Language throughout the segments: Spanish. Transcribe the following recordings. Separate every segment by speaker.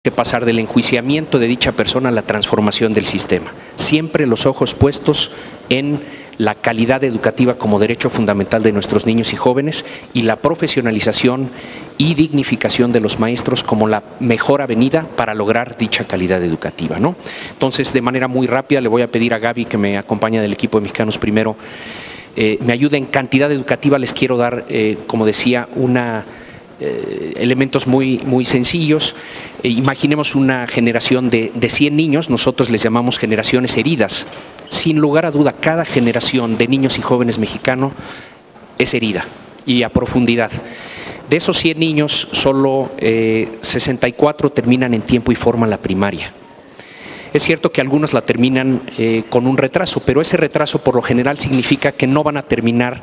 Speaker 1: que pasar del enjuiciamiento de dicha persona a la transformación del sistema. Siempre los ojos puestos en la calidad educativa como derecho fundamental de nuestros niños y jóvenes y la profesionalización y dignificación de los maestros como la mejor avenida para lograr dicha calidad educativa, ¿no? Entonces, de manera muy rápida, le voy a pedir a Gaby, que me acompaña del equipo de Mexicanos Primero, me ayude en cantidad educativa. Les quiero dar, como decía, elementos muy sencillos. Imaginemos una generación de 100 niños, nosotros les llamamos generaciones heridas. Sin lugar a duda, cada generación de niños y jóvenes mexicanos es herida y a profundidad. De esos 100 niños, solo 64 terminan en tiempo y forma la primaria. Es cierto que algunos la terminan con un retraso, pero ese retraso por lo general significa que no van a terminar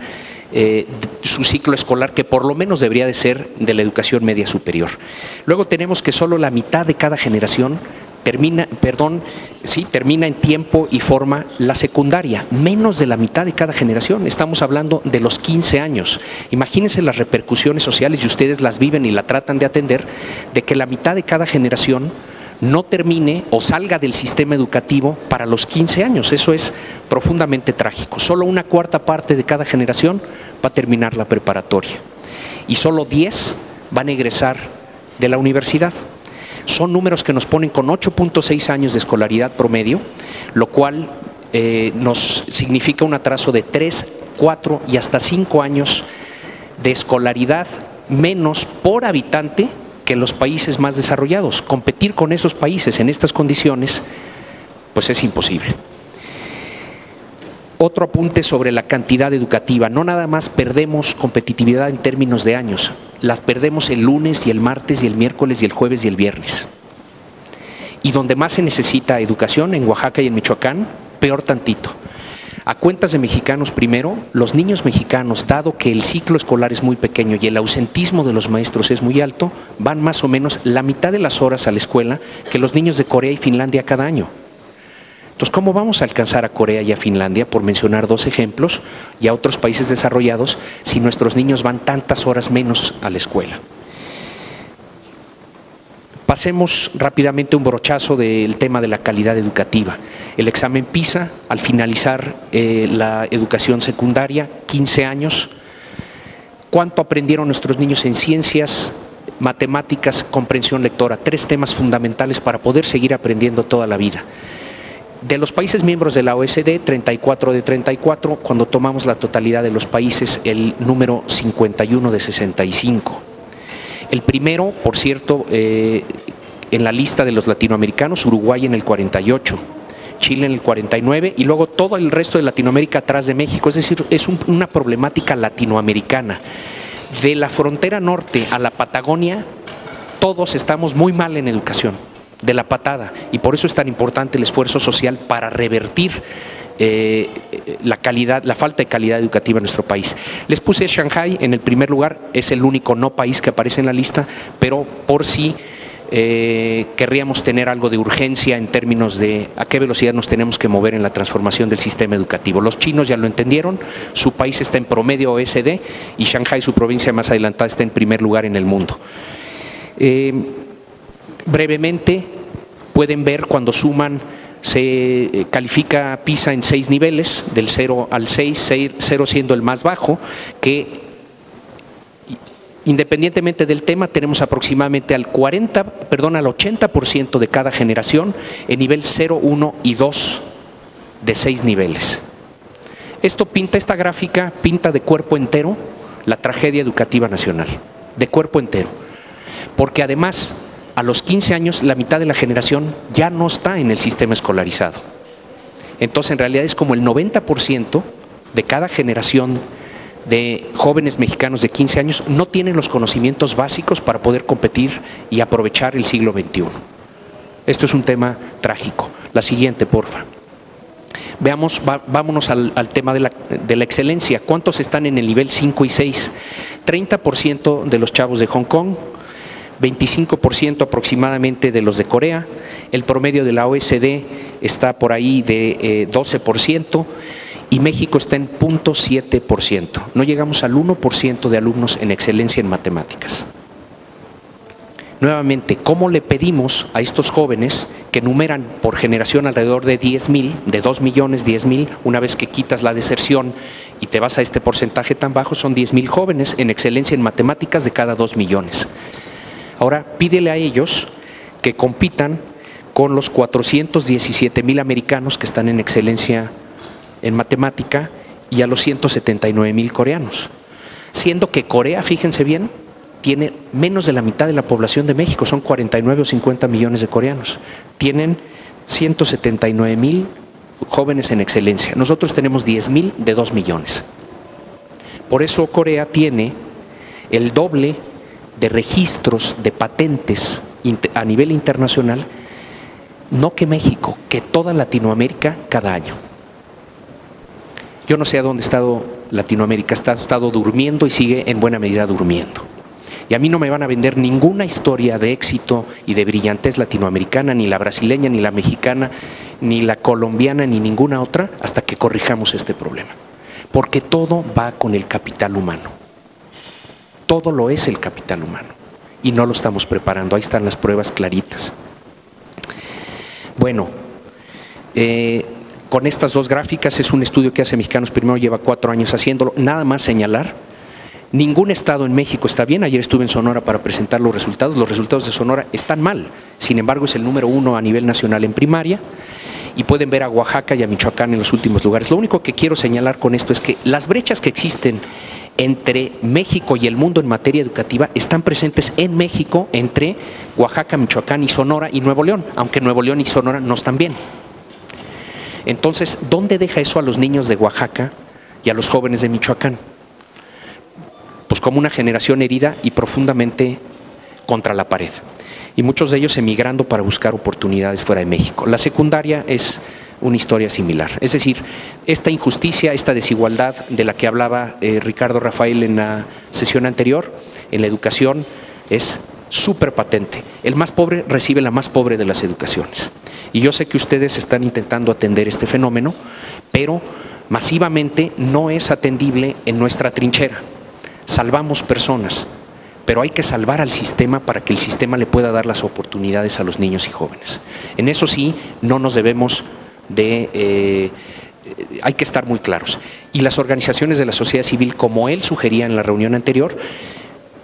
Speaker 1: su ciclo escolar, que por lo menos debería de ser de la educación media superior. Luego tenemos que solo la mitad de cada generación termina en tiempo y forma la secundaria, menos de la mitad de cada generación. Estamos hablando de los 15 años. Imagínense las repercusiones sociales, y ustedes las viven y la tratan de atender, de que la mitad de cada generación no termine o salga del sistema educativo para los 15 años. Eso es profundamente trágico. Solo una cuarta parte de cada generación va a terminar la preparatoria y solo 10 van a egresar de la universidad. Son números que nos ponen con 8.6 años de escolaridad promedio, lo cual nos significa un atraso de 3, 4 y hasta 5 años de escolaridad menos por habitante que los países más desarrollados. Competir con esos países en estas condiciones, pues es imposible. Otro apunte sobre la cantidad educativa. No nada más perdemos competitividad en términos de años, las perdemos el lunes y el martes y el miércoles y el jueves y el viernes. Y donde más se necesita educación, en Oaxaca y en Michoacán, peor tantito. A cuentas de Mexicanos Primero, los niños mexicanos, dado que el ciclo escolar es muy pequeño y el ausentismo de los maestros es muy alto, van más o menos la mitad de las horas a la escuela que los niños de Corea y Finlandia cada año. Entonces, ¿cómo vamos a alcanzar a Corea y a Finlandia, por mencionar dos ejemplos, y a otros países desarrollados, si nuestros niños van tantas horas menos a la escuela? Pasemos rápidamente un brochazo del tema de la calidad educativa. El examen PISA, al finalizar la educación secundaria, 15 años, ¿cuánto aprendieron nuestros niños en ciencias, matemáticas, comprensión lectora? 3 temas fundamentales para poder seguir aprendiendo toda la vida. De los países miembros de la OECD, 34 de 34, cuando tomamos la totalidad de los países, el número 51 de 65. El primero, por cierto, en la lista de los latinoamericanos, Uruguay en el 48, Chile en el 49 y luego todo el resto de Latinoamérica atrás de México. Es decir, es una problemática latinoamericana. De la frontera norte a la Patagonia, todos estamos muy mal en educación, de la patada, y por eso es tan importante el esfuerzo social para revertir la falta de calidad educativa en nuestro país. Les puse Shanghái en el primer lugar, es el único no país que aparece en la lista, pero por si querríamos tener algo de urgencia en términos de a qué velocidad nos tenemos que mover en la transformación del sistema educativo. Los chinos ya lo entendieron, su país está en promedio OECD y Shanghái, su provincia más adelantada, está en primer lugar en el mundo. Brevemente, pueden ver cuando suman, se califica PISA en 6 niveles, del 0 al 6, 0 siendo el más bajo, que independientemente del tema tenemos aproximadamente al 80% de cada generación en nivel 0, 1 y 2 de 6 niveles. Esta gráfica pinta de cuerpo entero la tragedia educativa nacional, de cuerpo entero, porque además a los 15 años la mitad de la generación ya no está en el sistema escolarizado. Entonces en realidad es como el 90% de cada generación de jóvenes mexicanos de 15 años no tienen los conocimientos básicos para poder competir y aprovechar el siglo XXI. Esto es un tema trágico. La siguiente, porfa. Vámonos al tema de la excelencia. ¿Cuántos están en el nivel 5 y 6? 30% de los chavos de Hong Kong, 25% aproximadamente de los de Corea, el promedio de la OECD está por ahí de 12% y México está en 0.7%. No llegamos al 1% de alumnos en excelencia en matemáticas. Nuevamente, ¿cómo le pedimos a estos jóvenes que numeran por generación alrededor de 10,000, de 2 millones, 10,000, una vez que quitas la deserción y te vas a este porcentaje tan bajo, son 10,000 jóvenes en excelencia en matemáticas de cada 2 millones? Ahora, pídele a ellos que compitan con los 417,000 americanos que están en excelencia en matemática y a los 179,000 coreanos. Siendo que Corea, fíjense bien, tiene menos de la mitad de la población de México, son 49 o 50 millones de coreanos. Tienen 179,000 jóvenes en excelencia. Nosotros tenemos 10,000 de 2 millones. Por eso Corea tiene el doble de registros de patentes a nivel internacional, no que México, que toda Latinoamérica cada año. Yo no sé a dónde ha estado Latinoamérica, ha estado durmiendo y sigue en buena medida durmiendo. Y a mí no me van a vender ninguna historia de éxito y de brillantez latinoamericana, ni la brasileña, ni la mexicana, ni la colombiana, ni ninguna otra, hasta que corrijamos este problema. Porque todo va con el capital humano. Todo lo es el capital humano. Y no lo estamos preparando. Ahí están las pruebas claritas. Bueno, con estas dos gráficas, es un estudio que hace Mexicanos Primero, lleva 4 años haciéndolo. Nada más señalar, ningún estado en México está bien. Ayer estuve en Sonora para presentar los resultados. Los resultados de Sonora están mal. Sin embargo, es el número 1 a nivel nacional en primaria. Y pueden ver a Oaxaca y a Michoacán en los últimos lugares. Lo único que quiero señalar con esto es que las brechas que existen entre México y el mundo en materia educativa están presentes en México entre Oaxaca, Michoacán y Sonora y Nuevo León, aunque Nuevo León y Sonora no están bien. Entonces, ¿dónde deja eso a los niños de Oaxaca y a los jóvenes de Michoacán? Pues como una generación herida y profundamente contra la pared. Y muchos de ellos emigrando para buscar oportunidades fuera de México. La secundaria es una historia similar. Es decir, esta injusticia, esta desigualdad de la que hablaba Ricardo Rafael en la sesión anterior, en la educación, es súper patente. El más pobre recibe la más pobre de las educaciones. Y yo sé que ustedes están intentando atender este fenómeno, pero masivamente no es atendible en nuestra trinchera. Salvamos personas, pero hay que salvar al sistema para que el sistema le pueda dar las oportunidades a los niños y jóvenes. En eso sí, no nos debemos de... hay que estar muy claros. Y las organizaciones de la sociedad civil, como él sugería en la reunión anterior,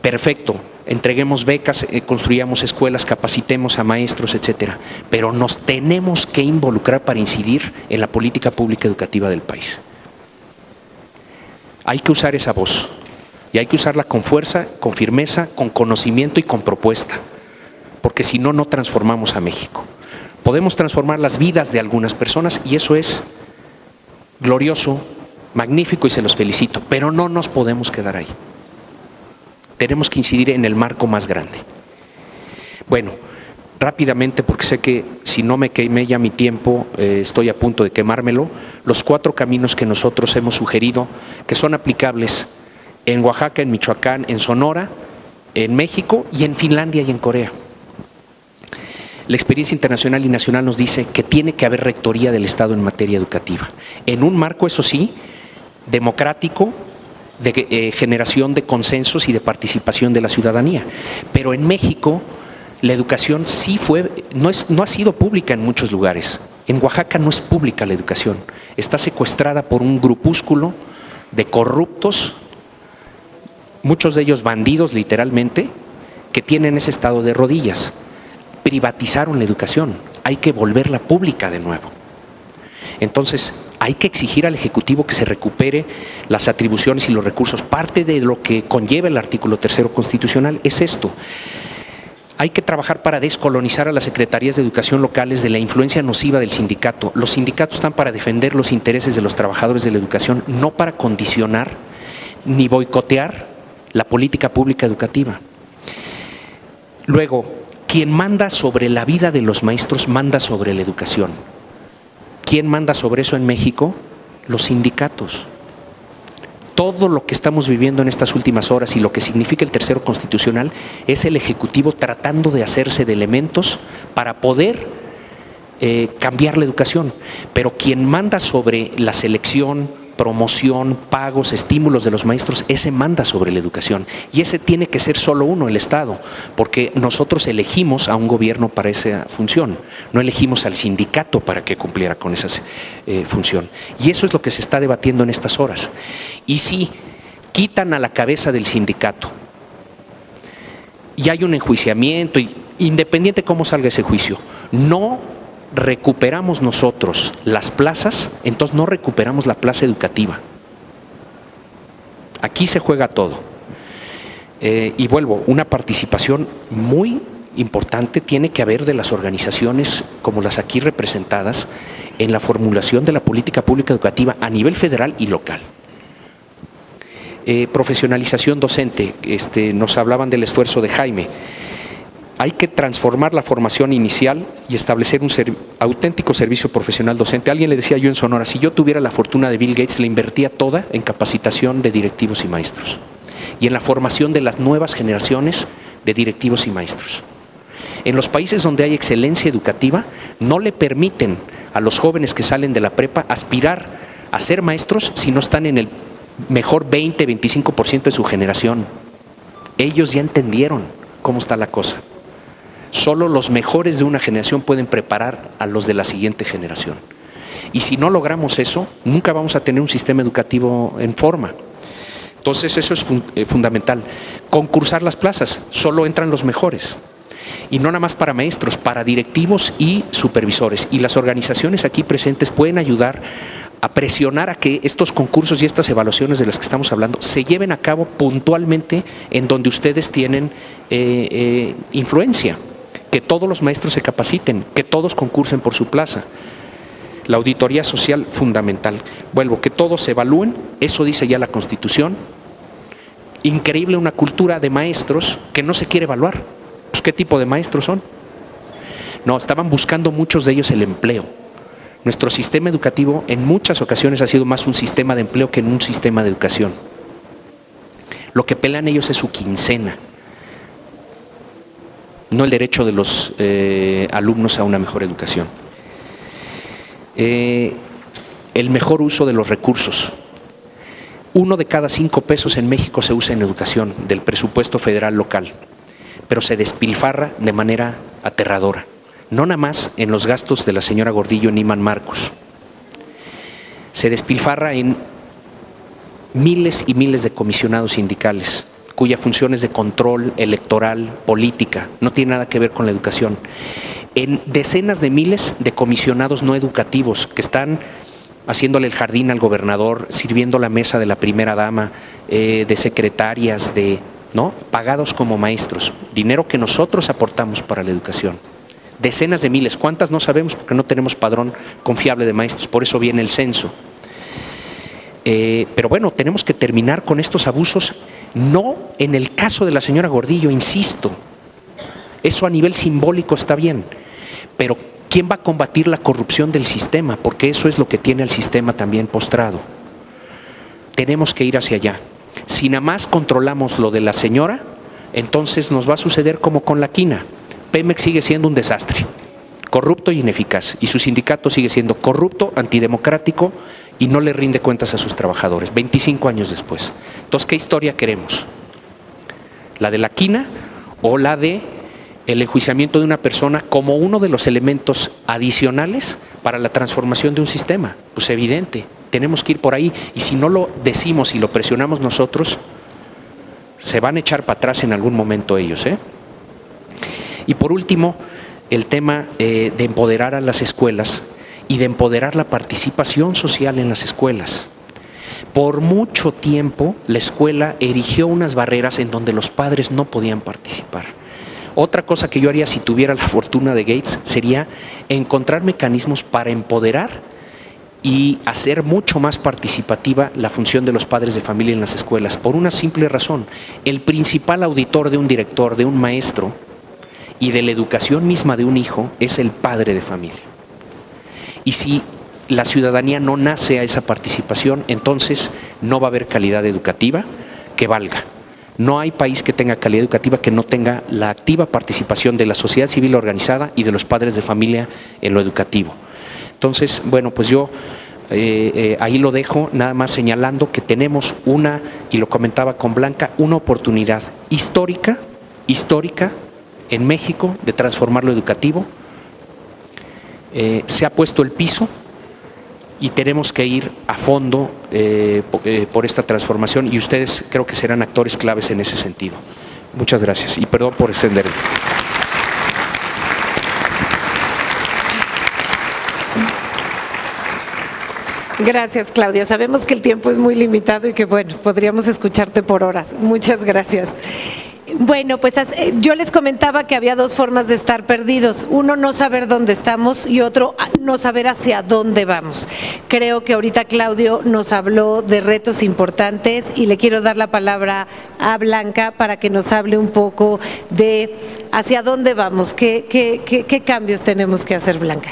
Speaker 1: perfecto, entreguemos becas, construyamos escuelas, capacitemos a maestros, etcétera, pero nos tenemos que involucrar para incidir en la política pública educativa del país. Hay que usar esa voz. Y hay que usarla con fuerza, con firmeza, con conocimiento y con propuesta, porque si no, no transformamos a México. Podemos transformar las vidas de algunas personas y eso es glorioso, magnífico y se los felicito, pero no nos podemos quedar ahí. Tenemos que incidir en el marco más grande. Bueno, rápidamente, porque sé que si no me quemé ya mi tiempo, estoy a punto de quemármelo, los 4 caminos que nosotros hemos sugerido, que son aplicables en Oaxaca, en Michoacán, en Sonora, en México y en Finlandia y en Corea. La experiencia internacional y nacional nos dice que tiene que haber rectoría del Estado en materia educativa, en un marco, eso sí, democrático, de generación de consensos y de participación de la ciudadanía. Pero en México la educación sí no ha sido pública en muchos lugares. En Oaxaca no es pública la educación, está secuestrada por un grupúsculo de corruptos, muchos de ellos bandidos literalmente, que tienen ese estado de rodillas. Privatizaron la educación, hay que volverla pública de nuevo. Entonces, hay que exigir al Ejecutivo que se recupere las atribuciones y los recursos. Parte de lo que conlleva el artículo 3º constitucional es esto. Hay que trabajar para descolonizar a las secretarías de educación locales de la influencia nociva del sindicato. Los sindicatos están para defender los intereses de los trabajadores de la educación, no para condicionar ni boicotear la política pública educativa. Luego, quien manda sobre la vida de los maestros manda sobre la educación. ¿Quién manda sobre eso en México? Los sindicatos. Todo lo que estamos viviendo en estas últimas horas y lo que significa el 3º constitucional es el Ejecutivo tratando de hacerse de elementos para poder cambiar la educación. Pero quien manda sobre la selección promoción, pagos, estímulos de los maestros, ese manda sobre la educación. Y ese tiene que ser solo uno, el Estado, porque nosotros elegimos a un gobierno para esa función, no elegimos al sindicato para que cumpliera con esa función. Y eso es lo que se está debatiendo en estas horas. Y si quitan a la cabeza del sindicato y hay un enjuiciamiento, y independiente cómo salga ese juicio, no recuperamos nosotros las plazas, entonces no recuperamos la plaza educativa. Aquí se juega todo. Y vuelvo, una participación muy importante tiene que haber de las organizaciones como las aquí representadas en la formulación de la política pública educativa a nivel federal y local. Profesionalización docente, nos hablaban del esfuerzo de Jaime. Hay que transformar la formación inicial y establecer un auténtico servicio profesional docente. Alguien le decía yo en Sonora, si yo tuviera la fortuna de Bill Gates, la invertía toda en capacitación de directivos y maestros y en la formación de las nuevas generaciones de directivos y maestros. En los países donde hay excelencia educativa, no le permiten a los jóvenes que salen de la prepa aspirar a ser maestros si no están en el mejor 20-25% de su generación. Ellos ya entendieron cómo está la cosa. Solo los mejores de una generación pueden preparar a los de la siguiente generación. Y si no logramos eso, nunca vamos a tener un sistema educativo en forma. Entonces eso es fundamental. Concursar las plazas, solo entran los mejores. Y no nada más para maestros, para directivos y supervisores. Y las organizaciones aquí presentes pueden ayudar a presionar a que estos concursos y estas evaluaciones de las que estamos hablando se lleven a cabo puntualmente en donde ustedes tienen influencia. Que todos los maestros se capaciten, que todos concursen por su plaza. La auditoría social, fundamental. Vuelvo, que todos se evalúen, eso dice ya la Constitución. Increíble una cultura de maestros que no se quiere evaluar. Pues, ¿qué tipo de maestros son? No, estaban buscando muchos de ellos el empleo. Nuestro sistema educativo en muchas ocasiones ha sido más un sistema de empleo que en un sistema de educación. Lo que pelean ellos es su quincena, no el derecho de los alumnos a una mejor educación. El mejor uso de los recursos. 1 de cada 5 pesos en México se usa en educación del presupuesto federal local, pero se despilfarra de manera aterradora. No nada más en los gastos de la señora Gordillo en Iman Marcos. Se despilfarra en miles y miles de comisionados sindicales, cuya función es de control electoral, política, no tiene nada que ver con la educación. En decenas de miles de comisionados no educativos que están haciéndole el jardín al gobernador, sirviendo la mesa de la primera dama, de secretarias, ¿no? Pagados como maestros, dinero que nosotros aportamos para la educación. Decenas de miles, ¿cuántas? No sabemos porque no tenemos padrón confiable de maestros, por eso viene el censo. Pero bueno, tenemos que terminar con estos abusos, no en el caso de la señora Gordillo, insisto, eso a nivel simbólico está bien, pero ¿quién va a combatir la corrupción del sistema? Porque eso es lo que tiene al sistema también postrado. Tenemos que ir hacia allá. Si nada más controlamos lo de la señora, entonces nos va a suceder como con la quina. Pemex sigue siendo un desastre, corrupto y ineficaz, y su sindicato sigue siendo corrupto, antidemocrático y no le rinde cuentas a sus trabajadores, 25 años después. Entonces, ¿qué historia queremos? ¿La de la quina o la de el enjuiciamiento de una persona como uno de los elementos adicionales para la transformación de un sistema? Pues evidente, tenemos que ir por ahí, y si no lo decimos y lo presionamos nosotros, se van a echar para atrás en algún momento ellos, Y por último, el tema de empoderar a las escuelas y de empoderar la participación social en las escuelas. Por mucho tiempo la escuela erigió unas barreras en donde los padres no podían participar. Otra cosa que yo haría si tuviera la fortuna de Gates sería encontrar mecanismos para empoderar y hacer mucho más participativa la función de los padres de familia en las escuelas, por una simple razón. El principal auditor de un director, de un maestro y de la educación misma de un hijo es el padre de familia. Y si la ciudadanía no nace a esa participación, entonces no va a haber calidad educativa que valga. No hay país que tenga calidad educativa que no tenga la activa participación de la sociedad civil organizada y de los padres de familia en lo educativo. Entonces, bueno, pues yo ahí lo dejo, nada más señalando que tenemos una, y lo comentaba con Blanca, una oportunidad histórica en México de transformar lo educativo. Se ha puesto el piso y tenemos que ir a fondo por esta transformación, y ustedes creo que serán actores claves en ese sentido. Muchas gracias y perdón por extenderme.
Speaker 2: Gracias, Claudio. Sabemos que el tiempo es muy limitado y que, bueno, podríamos escucharte por horas. Muchas gracias. Bueno, pues yo les comentaba que había dos formas de estar perdidos. Uno, no saber dónde estamos, y otro, no saber hacia dónde vamos. Creo que ahorita Claudio nos habló de retos importantes y le quiero dar la palabra a Blanca para que nos hable un poco de hacia dónde vamos, qué cambios tenemos que hacer, Blanca.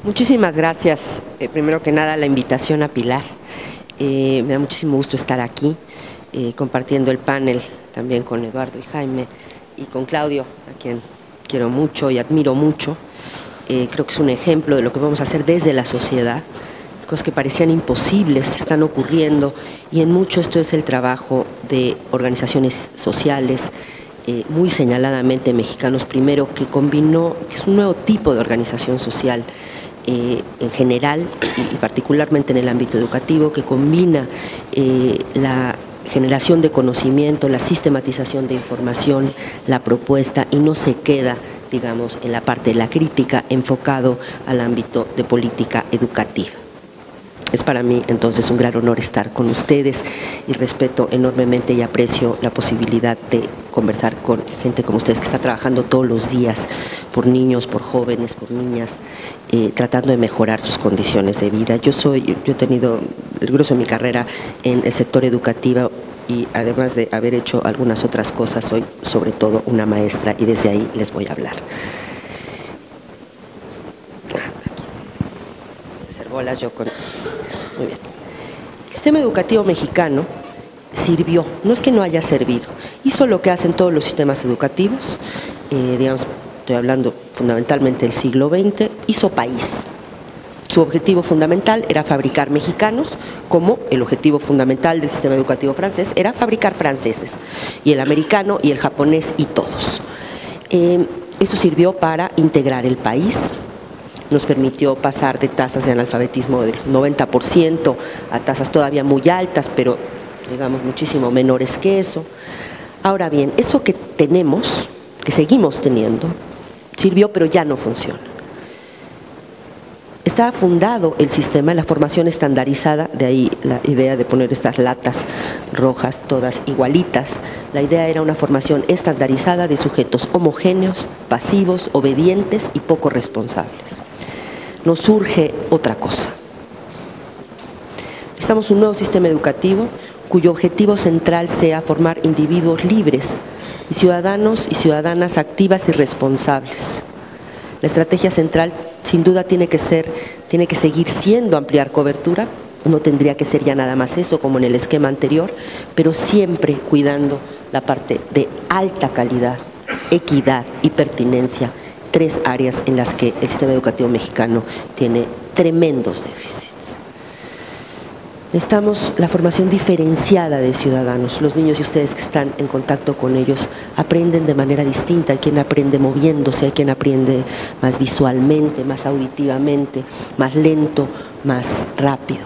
Speaker 3: Muchísimas gracias. Primero que nada, la invitación a Pilar. Me da muchísimo gusto estar aquí compartiendo el panel también con Eduardo y Jaime y con Claudio, a quien quiero mucho y admiro mucho. Creo que es un ejemplo de lo que vamos a hacer desde la sociedad. Cosas que parecían imposibles están ocurriendo, y en mucho esto es el trabajo de organizaciones sociales, muy señaladamente Mexicanos Primero, que combinó, que es un nuevo tipo de organización social en general y particularmente en el ámbito educativo, que combina la generación de conocimiento, la sistematización de información, la propuesta, y no se queda, digamos, en la parte de la crítica, enfocado al ámbito de política educativa. Es para mí entonces un gran honor estar con ustedes, y respeto enormemente y aprecio la posibilidad de conversar con gente como ustedes, que está trabajando todos los días por niños, por jóvenes, por niñas, tratando de mejorar sus condiciones de vida. Yo he tenido el grueso de mi carrera en el sector educativo, y además de haber hecho algunas otras cosas, soy sobre todo una maestra, y desde ahí les voy a hablar. Hacer bolas yo con esto. Muy bien. El sistema educativo mexicano sirvió, no es que no haya servido, hizo lo que hacen todos los sistemas educativos, digamos, estoy hablando fundamentalmente del siglo XX, hizo país. Su objetivo fundamental era fabricar mexicanos, como el objetivo fundamental del sistema educativo francés era fabricar franceses, y el americano y el japonés y todos. Eso sirvió para integrar el país. Nos permitió pasar de tasas de analfabetismo del 90% a tasas todavía muy altas, pero digamos muchísimo menores que eso. Ahora bien, eso que tenemos, que seguimos teniendo, sirvió, pero ya no funciona. Estaba fundado el sistema en la formación estandarizada, de ahí la idea de poner estas latas rojas todas igualitas. La idea era una formación estandarizada de sujetos homogéneos, pasivos, obedientes y poco responsables. Nos surge otra cosa. Necesitamos un nuevo sistema educativo cuyo objetivo central sea formar individuos libres y ciudadanos y ciudadanas activas y responsables. La estrategia central sin duda tiene que seguir siendo ampliar cobertura. No tendría que ser ya nada más eso, como en el esquema anterior, pero siempre cuidando la parte de alta calidad, equidad y pertinencia, tres áreas en las que el sistema educativo mexicano tiene tremendos déficits. Necesitamos la formación diferenciada de ciudadanos. Los niños y ustedes que están en contacto con ellos aprenden de manera distinta. Hay quien aprende moviéndose, hay quien aprende más visualmente, más auditivamente, más lento, más rápido.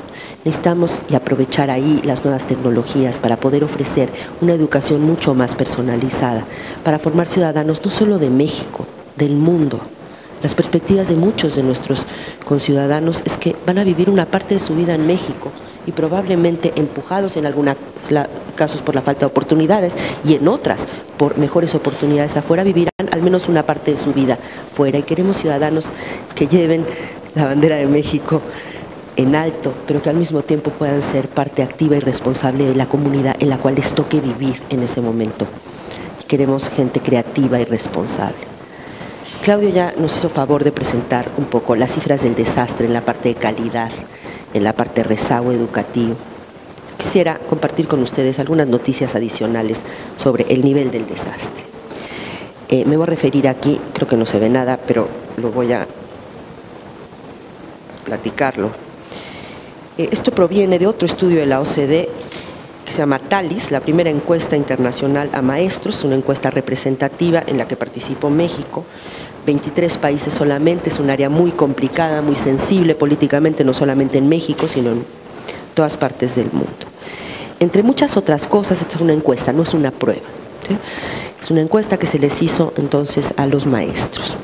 Speaker 3: Necesitamos y aprovechar ahí las nuevas tecnologías para poder ofrecer una educación mucho más personalizada, para formar ciudadanos no solo de México, del mundo. Las perspectivas de muchos de nuestros conciudadanos es que van a vivir una parte de su vida en México, y probablemente empujados en algunos casos por la falta de oportunidades, y en otras por mejores oportunidades afuera, vivirán al menos una parte de su vida fuera. Y queremos ciudadanos que lleven la bandera de México en alto, pero que al mismo tiempo puedan ser parte activa y responsable de la comunidad en la cual les toque vivir en ese momento. Queremos gente creativa y responsable. Claudio ya nos hizo favor de presentar un poco las cifras del desastre en la parte de calidad, en la parte de rezago educativo. Quisiera compartir con ustedes algunas noticias adicionales sobre el nivel del desastre. Me voy a referir aquí, creo que no se ve nada, pero lo voy a platicarlo. Esto proviene de otro estudio de la OCDE que se llama TALIS, la primera encuesta internacional a maestros, una encuesta representativa en la que participó México, 23 países solamente, es un área muy complicada, muy sensible políticamente, no solamente en México, sino en todas partes del mundo. Entre muchas otras cosas, esta es una encuesta, no es una prueba, ¿sí? Es una encuesta que se les hizo entonces a los maestros.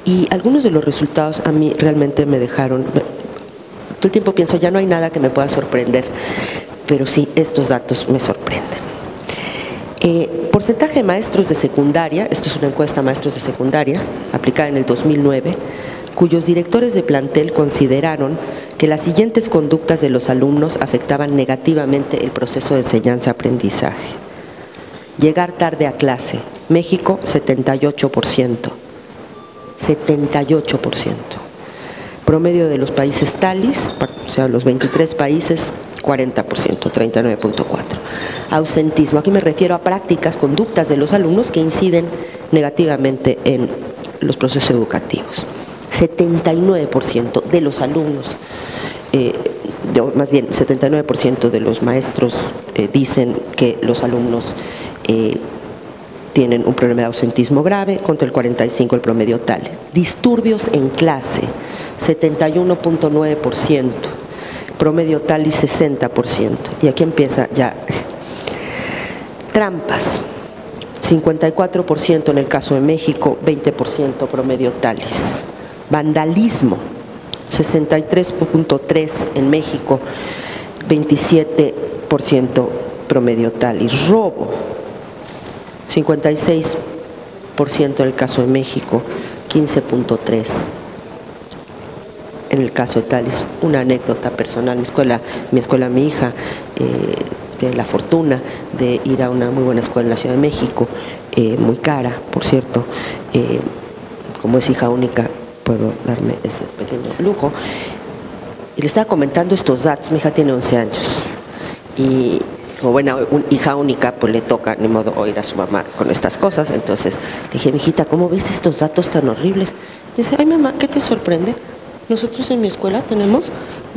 Speaker 3: Y algunos de los resultados a mí realmente me dejaron, todo el tiempo pienso, ya no hay nada que me pueda sorprender, pero sí, estos datos me sorprenden. Porcentaje de maestros de secundaria, esto es una encuesta a maestros de secundaria, aplicada en el 2009, cuyos directores de plantel consideraron que las siguientes conductas de los alumnos afectaban negativamente el proceso de enseñanza-aprendizaje. Llegar tarde a clase, México 78%, 78%. Promedio de los países TALIS, o sea, los 23 países, 40%, 39.4%. Ausentismo, aquí me refiero a prácticas, conductas de los alumnos que inciden negativamente en los procesos educativos. 79% de los alumnos, más bien 79% de los maestros dicen que los alumnos tienen un problema de ausentismo grave, contra el 45% el promedio TALIS. Disturbios en clase, 71.9%. Promedio TALIS 60%. Y aquí empieza ya. Trampas, 54% en el caso de México, 20% promedio TALIS. Vandalismo, 63.3% en México, 27% promedio TALIS. Robo, 56% en el caso de México, 15.3%. En el caso de TALIS, una anécdota personal, mi hija tiene la fortuna de ir a una muy buena escuela en la Ciudad de México, muy cara, por cierto, como es hija única, puedo darme ese pequeño lujo. Y le estaba comentando estos datos, mi hija tiene 11 años, y como buena hija única, pues le toca, ni modo, oír a su mamá con estas cosas. Entonces le dije, mijita, ¿cómo ves estos datos tan horribles? Y dice, ay mamá, ¿qué te sorprende? Nosotros en mi escuela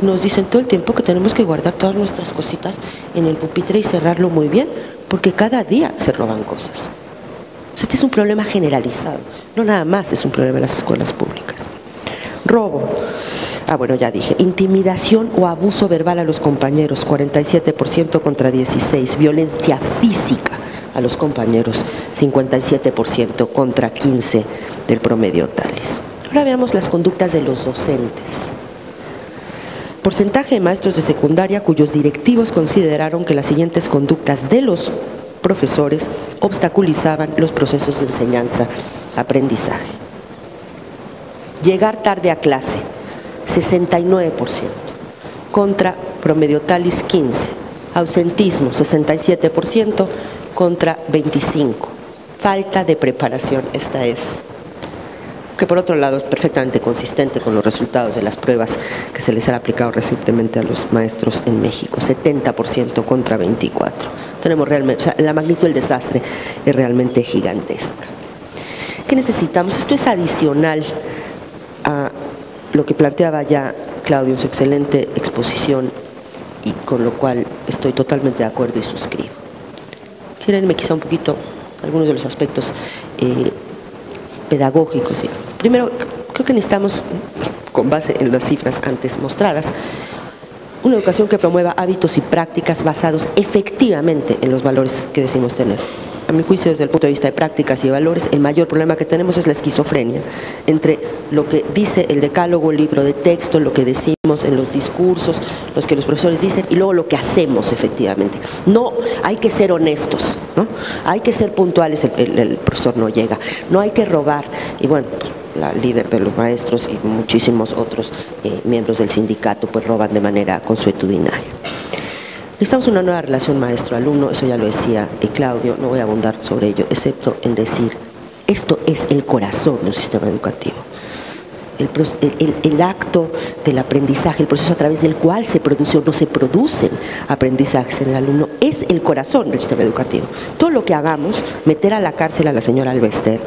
Speaker 3: nos dicen todo el tiempo que tenemos que guardar todas nuestras cositas en el pupitre y cerrarlo muy bien, porque cada día se roban cosas. Este es un problema generalizado, no nada más es un problema de las escuelas públicas. Robo, bueno, ya dije, intimidación o abuso verbal a los compañeros, 47% contra 16%, violencia física a los compañeros, 57% contra 15% del promedio TALIS. Ahora veamos las conductas de los docentes. Porcentaje de maestros de secundaria cuyos directivos consideraron que las siguientes conductas de los profesores obstaculizaban los procesos de enseñanza-aprendizaje. Llegar tarde a clase, 69%, contra promedio TALIS 15%. Ausentismo, 67%, contra 25%. Falta de preparación, esta es, que por otro lado es perfectamente consistente con los resultados de las pruebas que se les han aplicado recientemente a los maestros en México, 70% contra 24%. Tenemos realmente, o sea, la magnitud del desastre es realmente gigantesca. ¿Qué necesitamos? Esto es adicional a lo que planteaba ya Claudio en su excelente exposición y con lo cual estoy totalmente de acuerdo y suscribo. Quírenme quizá un poquito algunos de los aspectos pedagógicos. Primero, creo que necesitamos, con base en las cifras antes mostradas, una educación que promueva hábitos y prácticas basados efectivamente en los valores que decimos tener. A mi juicio, desde el punto de vista de prácticas y de valores, el mayor problema que tenemos es la esquizofrenia entre lo que dice el decálogo, el libro de texto, lo que decimos en los discursos, los que los profesores dicen y luego lo que hacemos efectivamente. No, hay que ser honestos, ¿no? Hay que ser puntuales, el profesor no llega, no hay que robar. Y bueno, pues, la líder de los maestros y muchísimos otros miembros del sindicato pues roban de manera consuetudinaria. Necesitamos una nueva relación maestro-alumno, eso ya lo decía Claudio, no voy a abundar sobre ello, excepto en decir, esto es el corazón de un sistema educativo. el acto del aprendizaje, el proceso a través del cual se produce o no se producen aprendizajes en el alumno, es el corazón del sistema educativo. Todo lo que hagamos, meter a la cárcel a la señora Albester,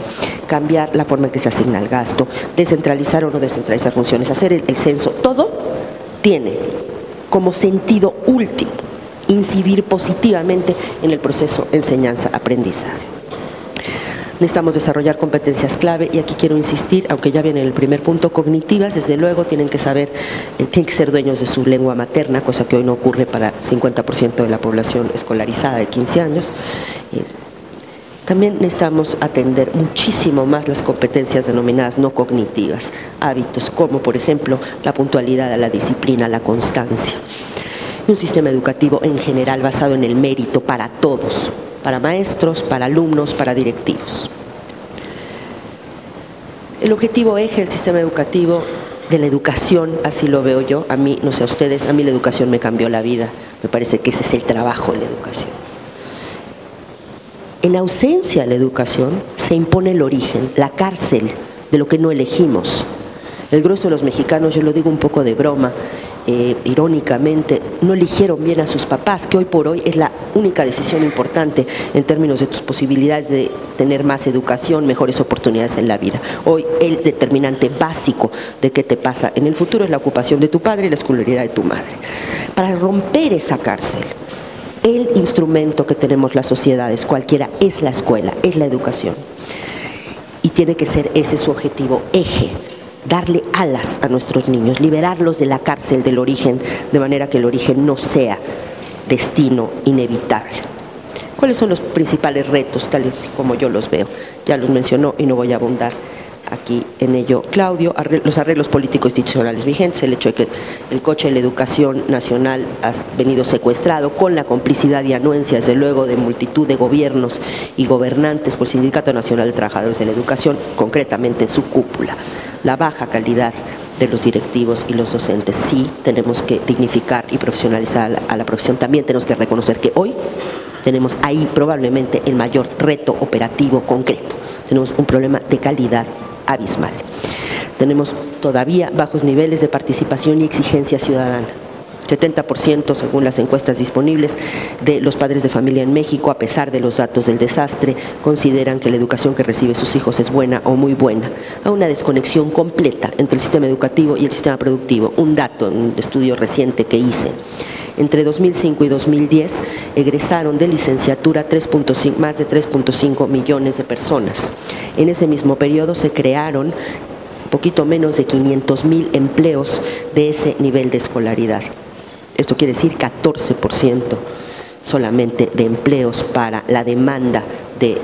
Speaker 3: cambiar la forma en que se asigna el gasto, descentralizar o no descentralizar funciones, hacer el censo, todo tiene como sentido último incidir positivamente en el proceso enseñanza-aprendizaje. Necesitamos desarrollar competencias clave y aquí quiero insistir, aunque ya viene en el primer punto, cognitivas, desde luego tienen que saber, tienen que ser dueños de su lengua materna, cosa que hoy no ocurre para 50% de la población escolarizada de 15 años. También necesitamos atender muchísimo más las competencias denominadas no cognitivas, hábitos como por ejemplo la puntualidad, la disciplina, la constancia. Un sistema educativo en general basado en el mérito para todos, para maestros, para alumnos, para directivos. El objetivo eje del sistema educativo de la educación, así lo veo yo, a mí, no sé a ustedes, a mí la educación me cambió la vida, me parece que ese es el trabajo de la educación. En ausencia de la educación se impone el origen, la cárcel de lo que no elegimos. El grueso de los mexicanos, yo lo digo un poco de broma, irónicamente, no eligieron bien a sus papás, que hoy por hoy es la única decisión importante en términos de tus posibilidades de tener más educación, mejores oportunidades en la vida. Hoy el determinante básico de qué te pasa en el futuro es la ocupación de tu padre y la escolaridad de tu madre. Para romper esa cárcel, el instrumento que tenemos las sociedades, cualquiera, es la escuela, es la educación. Y tiene que ser ese su objetivo eje, darle alas a nuestros niños, liberarlos de la cárcel del origen, de manera que el origen no sea destino inevitable. ¿Cuáles son los principales retos, tal y como yo los veo? Ya los mencionó y no voy a abundar aquí en ello Claudio. Los arreglos político-institucionales vigentes, el hecho de que el coche de la educación nacional ha venido secuestrado con la complicidad y anuencia, desde luego, de multitud de gobiernos y gobernantes por el Sindicato Nacional de Trabajadores de la Educación, concretamente en su cúpula. La baja calidad de los directivos y los docentes. Sí, tenemos que dignificar y profesionalizar a la profesión. También tenemos que reconocer que hoy tenemos ahí probablemente el mayor reto operativo concreto. Tenemos un problema de calidad abismal. Tenemos todavía bajos niveles de participación y exigencia ciudadana. 70%, según las encuestas disponibles, de los padres de familia en México, a pesar de los datos del desastre, consideran que la educación que reciben sus hijos es buena o muy buena. Hay una desconexión completa entre el sistema educativo y el sistema productivo. Un dato, un estudio reciente que hice. Entre 2005 y 2010 egresaron de licenciatura más de 3.5 millones de personas. En ese mismo periodo se crearon poquito menos de 500,000 empleos de ese nivel de escolaridad. Esto quiere decir 14% solamente de empleos para la demanda de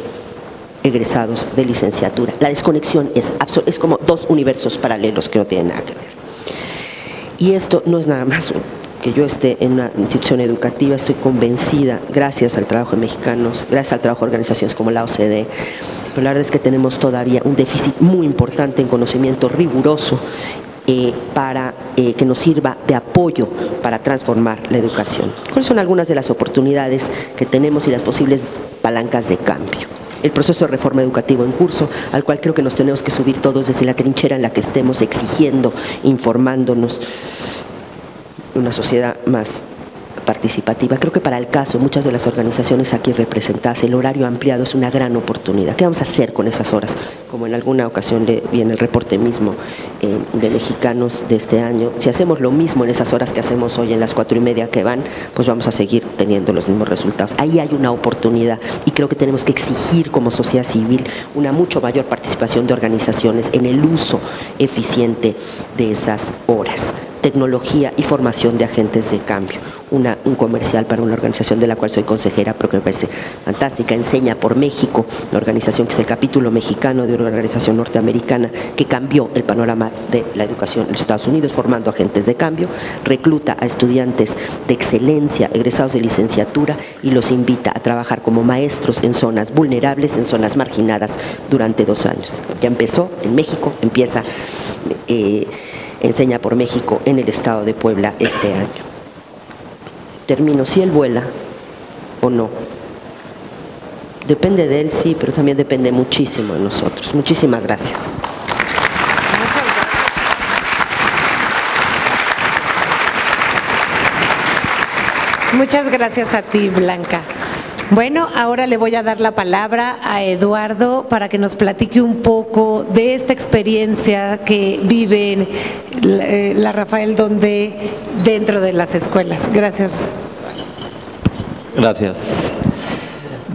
Speaker 3: egresados de licenciatura. La desconexión es como dos universos paralelos que no tienen nada que ver. Y esto no es nada más que yo esté en una institución educativa, estoy convencida, gracias al trabajo de mexicanos, gracias al trabajo de organizaciones como la OCDE, pero la verdad es que tenemos todavía un déficit muy importante en conocimiento riguroso para que nos sirva de apoyo para transformar la educación. ¿Cuáles son algunas de las oportunidades que tenemos y las posibles palancas de cambio? El proceso de reforma educativa en curso, al cual creo que nos tenemos que subir todos desde la trinchera en la que estemos, exigiendo, informándonos, una sociedad más participativa. Creo que para el caso de muchas de las organizaciones aquí representadas, el horario ampliado es una gran oportunidad. ¿Qué vamos a hacer con esas horas? Como en alguna ocasión viene el reporte mismo de mexicanos de este año, si hacemos lo mismo en esas horas que hacemos hoy en las 4:30 que van, pues vamos a seguir teniendo los mismos resultados. Ahí hay una oportunidad y creo que tenemos que exigir como sociedad civil una mucho mayor participación de organizaciones en el uso eficiente de esas horas. Tecnología y formación de agentes de cambio. Un comercial para una organización de la cual soy consejera, pero que me parece fantástica, Enseña por México, la organización que es el capítulo mexicano de una organización norteamericana que cambió el panorama de la educación en los Estados Unidos, formando agentes de cambio, recluta a estudiantes de excelencia, egresados de licenciatura, y los invita a trabajar como maestros en zonas vulnerables, en zonas marginadas, durante 2 años. Ya empezó en México, empieza Enseña por México en el estado de Puebla este año. Termino, si él vuela o no. Depende de él, sí, pero también depende muchísimo de nosotros. Muchísimas gracias.
Speaker 2: Muchas gracias. Muchas gracias a ti, Blanca. Bueno, ahora le voy a dar la palabra a Eduardo para que nos platique un poco de esta experiencia que vive la Rafael Donde dentro de las escuelas. Gracias.
Speaker 4: Gracias.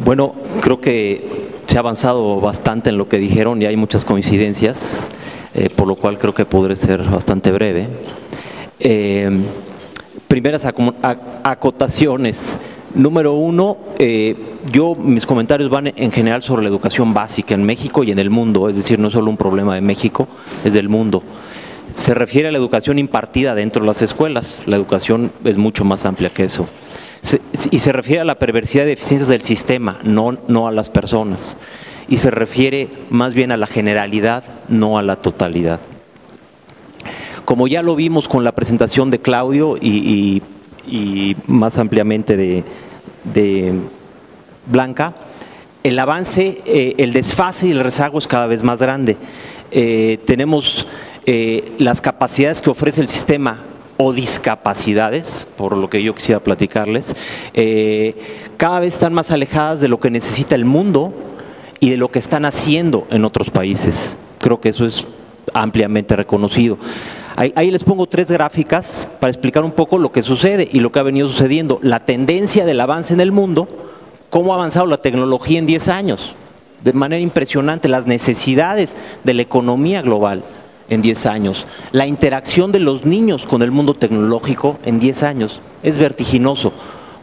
Speaker 4: Bueno, creo que se ha avanzado bastante en lo que dijeron y hay muchas coincidencias, por lo cual creo que podré ser bastante breve. Primeras acotaciones. Número uno, mis comentarios van en general sobre la educación básica en México y en el mundo, es decir, no es solo un problema de México, es del mundo. Se refiere a la educación impartida dentro de las escuelas, la educación es mucho más amplia que eso. Y se refiere a la perversidad y deficiencias del sistema, no a las personas. Y se refiere más bien a la generalidad, no a la totalidad. Como ya lo vimos con la presentación de Claudio y más ampliamente de Blanca, el avance, el desfase y el rezago es cada vez más grande. Tenemos las capacidades que ofrece el sistema o discapacidades, por lo que yo quisiera platicarles, cada vez están más alejadas de lo que necesita el mundo y de lo que están haciendo en otros países. Creo que eso es ampliamente reconocido. Ahí les pongo 3 gráficas para explicar un poco lo que sucede y lo que ha venido sucediendo. La tendencia del avance en el mundo, cómo ha avanzado la tecnología en 10 años, de manera impresionante, las necesidades de la economía global en 10 años, la interacción de los niños con el mundo tecnológico en 10 años, es vertiginoso.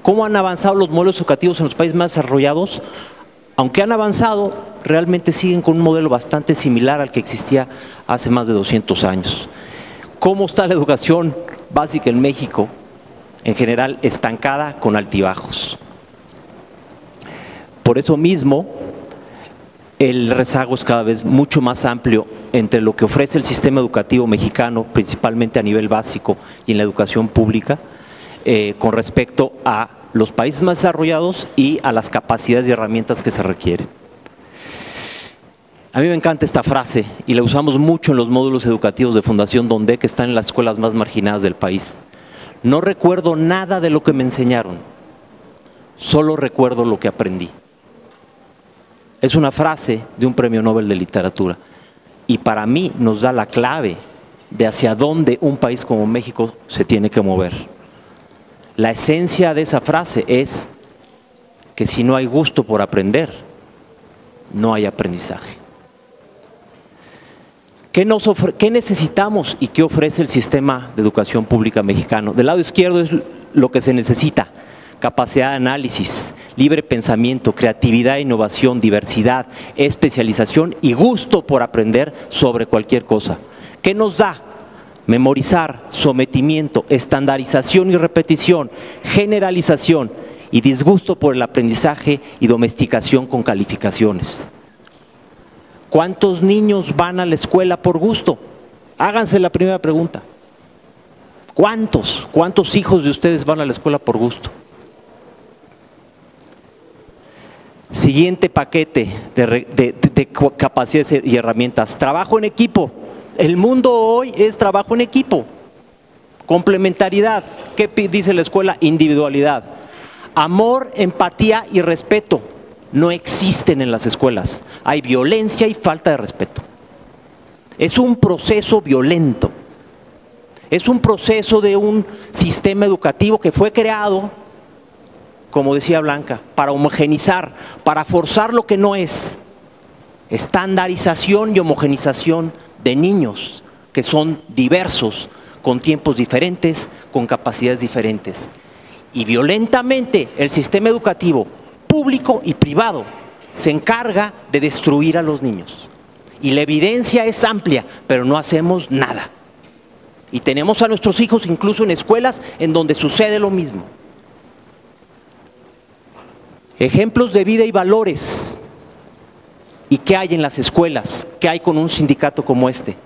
Speaker 4: ¿Cómo han avanzado los modelos educativos en los países más desarrollados? Aunque han avanzado, realmente siguen con un modelo bastante similar al que existía hace más de 200 años. ¿Cómo está la educación básica en México? En general, estancada con altibajos. Por eso mismo, el rezago es cada vez mucho más amplio entre lo que ofrece el sistema educativo mexicano, principalmente a nivel básico y en la educación pública, con respecto a los países más desarrollados y a las capacidades y herramientas que se requieren. A mí me encanta esta frase y la usamos mucho en los módulos educativos de Fundación Donde, que están en las escuelas más marginadas del país. No recuerdo nada de lo que me enseñaron, solo recuerdo lo que aprendí. Es una frase de un premio Nobel de Literatura y para mí nos da la clave de hacia dónde un país como México se tiene que mover. La esencia de esa frase es que si no hay gusto por aprender, no hay aprendizaje. ¿Qué necesitamos y qué ofrece el sistema de educación pública mexicano? Del lado izquierdo es lo que se necesita: capacidad de análisis, libre pensamiento, creatividad, innovación, diversidad, especialización y gusto por aprender sobre cualquier cosa. ¿Qué nos da? Memorizar, sometimiento, estandarización y repetición, generalización y disgusto por el aprendizaje y domesticación con calificaciones. ¿Cuántos niños van a la escuela por gusto? Háganse la primera pregunta. ¿Cuántos hijos de ustedes van a la escuela por gusto? Siguiente paquete de capacidades y herramientas. Trabajo en equipo. El mundo hoy es trabajo en equipo. Complementariedad. ¿Qué dice la escuela? Individualidad. Amor, empatía y respeto no existen en las escuelas. Hay violencia y falta de respeto. Es un proceso violento. Es un proceso de un sistema educativo que fue creado, como decía Blanca, para homogenizar, para forzar lo que no es. Estandarización y homogenización de niños que son diversos, con tiempos diferentes, con capacidades diferentes. Y violentamente el sistema educativo público y privado se encarga de destruir a los niños. Y la evidencia es amplia, pero no hacemos nada. Y tenemos a nuestros hijos incluso en escuelas en donde sucede lo mismo. Ejemplos de vida y valores. ¿Y qué hay en las escuelas? ¿Qué hay con un sindicato como este?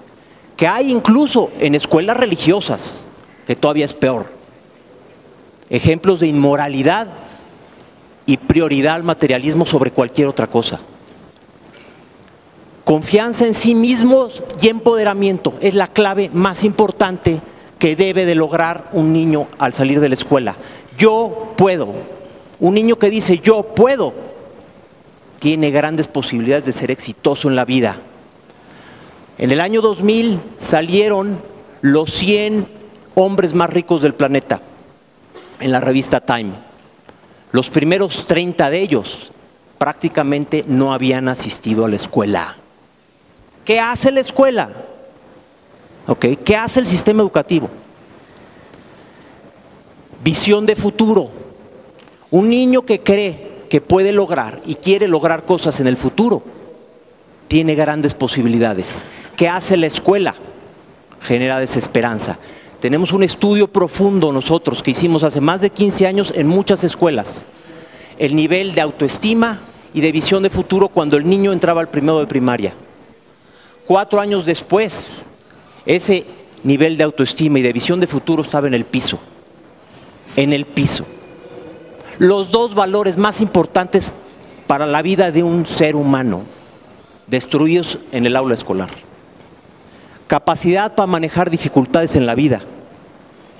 Speaker 4: ¿Qué hay incluso en escuelas religiosas? Que todavía es peor. Ejemplos de inmoralidad y prioridad al materialismo sobre cualquier otra cosa. Confianza en sí mismos y empoderamiento es la clave más importante que debe de lograr un niño al salir de la escuela. Yo puedo. Un niño que dice yo puedo, tiene grandes posibilidades de ser exitoso en la vida. En el año 2000 salieron los 100 hombres más ricos del planeta en la revista Time. Los primeros 30 de ellos prácticamente no habían asistido a la escuela. ¿Qué hace la escuela? ¿Okay? ¿Qué hace el sistema educativo? Visión de futuro. Un niño que cree que puede lograr y quiere lograr cosas en el futuro, tiene grandes posibilidades. ¿Qué hace la escuela? Genera desesperanza. Tenemos un estudio profundo nosotros que hicimos hace más de 15 años en muchas escuelas. El nivel de autoestima y de visión de futuro cuando el niño entraba al primero de primaria. 4 años después, ese nivel de autoestima y de visión de futuro estaba en el piso. En el piso. Los dos valores más importantes para la vida de un ser humano, destruidos en el aula escolar. Capacidad para manejar dificultades en la vida.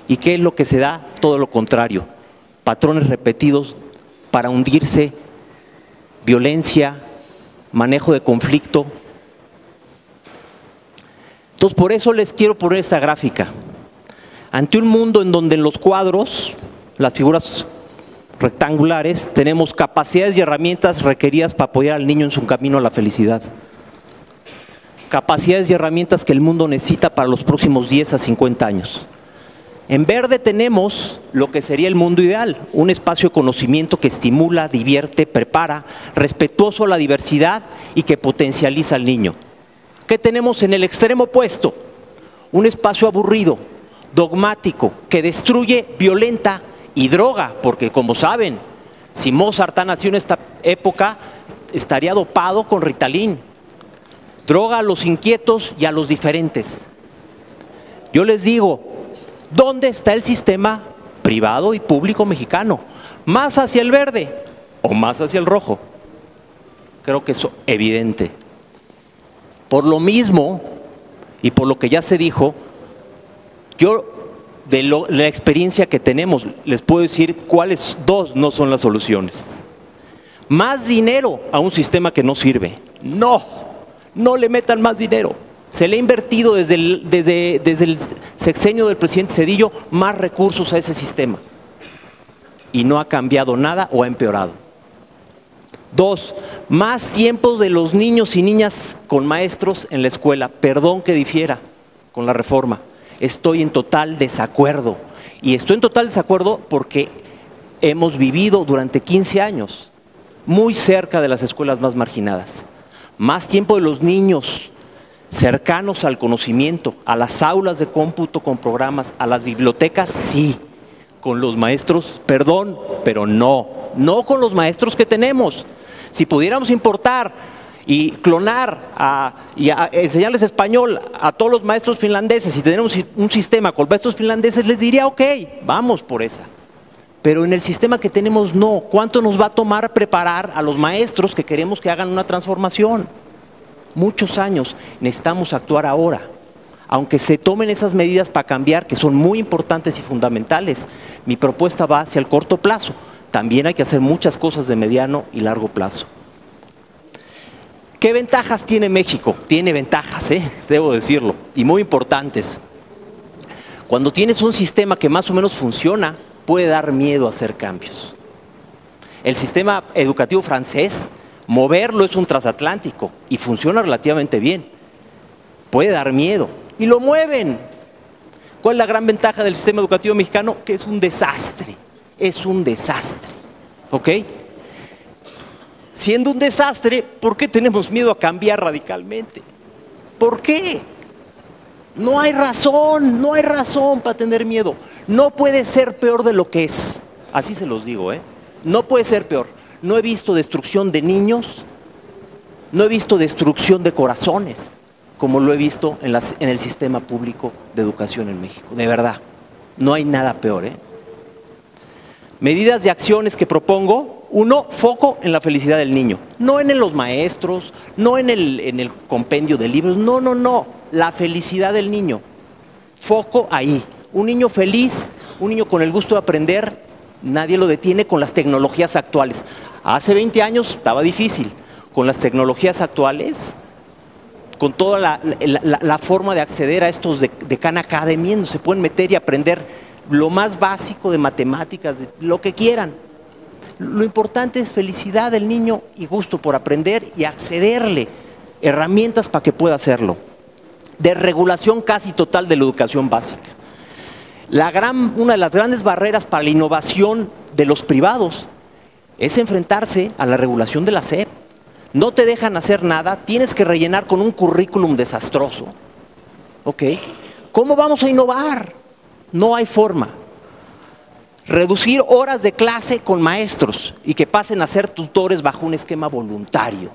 Speaker 4: ¿Y qué es lo que se da? Todo lo contrario. Patrones repetidos para hundirse, violencia, manejo de conflicto. Entonces, por eso les quiero poner esta gráfica. Ante un mundo en donde en los cuadros, las figuras rectangulares, tenemos capacidades y herramientas requeridas para apoyar al niño en su camino a la felicidad. Capacidades y herramientas que el mundo necesita para los próximos 10 a 50 años. En verde tenemos lo que sería el mundo ideal, un espacio de conocimiento que estimula, divierte, prepara, respetuoso a la diversidad y que potencializa al niño. ¿Qué tenemos en el extremo opuesto? Un espacio aburrido, dogmático, que destruye, violenta y droga, porque como saben, si Mozart ha nacido en esta época, estaría dopado con Ritalin. Droga a los inquietos y a los diferentes. Yo les digo, ¿dónde está el sistema privado y público mexicano? ¿Más hacia el verde o más hacia el rojo? Creo que es evidente. Por lo mismo, y por lo que ya se dijo, yo de la experiencia que tenemos, les puedo decir cuáles dos no son las soluciones. Más dinero a un sistema que no sirve. No le metan más dinero. Se le ha invertido desde el sexenio del presidente Zedillo más recursos a ese sistema. Y no ha cambiado nada o ha empeorado. 2, más tiempo de los niños y niñas con maestros en la escuela. Perdón que difiera con la reforma. Estoy en total desacuerdo. Y estoy en total desacuerdo porque hemos vivido durante 15 años muy cerca de las escuelas más marginadas. Más tiempo de los niños cercanos al conocimiento, a las aulas de cómputo con programas, a las bibliotecas, sí. Con los maestros, perdón, pero no con los maestros que tenemos. Si pudiéramos importar y clonar y enseñarles español a todos los maestros finlandeses y tener un sistema con maestros finlandeses, les diría, ok, vamos por esa. Pero en el sistema que tenemos, no. ¿Cuánto nos va a tomar preparar a los maestros que queremos que hagan una transformación? Muchos años. Necesitamos actuar ahora. Aunque se tomen esas medidas para cambiar, que son muy importantes y fundamentales, mi propuesta va hacia el corto plazo. También hay que hacer muchas cosas de mediano y largo plazo. ¿Qué ventajas tiene México? Tiene ventajas, debo decirlo, y muy importantes. Cuando tienes un sistema que más o menos funciona, puede dar miedo a hacer cambios. El sistema educativo francés, moverlo es un transatlántico y funciona relativamente bien. Puede dar miedo y lo mueven. ¿Cuál es la gran ventaja del sistema educativo mexicano? Que es un desastre, ¿ok? Siendo un desastre, ¿por qué tenemos miedo a cambiar radicalmente? ¿Por qué? No hay razón para tener miedo. No puede ser peor de lo que es. Así se los digo, No puede ser peor. No he visto destrucción de niños, no he visto destrucción de corazones, como lo he visto en el sistema público de educación en México. De verdad, no hay nada peor, Medidas y acciones que propongo. 1, foco en la felicidad del niño. No en los maestros, no en el compendio de libros, no. La felicidad del niño. Foco ahí. Un niño feliz, un niño con el gusto de aprender, Nadie lo detiene con las tecnologías actuales. Hace 20 años estaba difícil. Con las tecnologías actuales, con toda la forma de acceder a estos de Khan Academy, donde se pueden meter y aprender lo más básico de matemáticas, de lo que quieran. Lo importante es felicidad del niño y gusto por aprender y accederle herramientas para que pueda hacerlo. Desregulación casi total de la educación básica. Una de las grandes barreras para la innovación de los privados es enfrentarse a la regulación de la SEP. No te dejan hacer nada, tienes que rellenar con un currículum desastroso. ¿Ok? ¿Cómo vamos a innovar? No hay forma. Reducir horas de clase con maestros y que pasen a ser tutores bajo un esquema voluntario.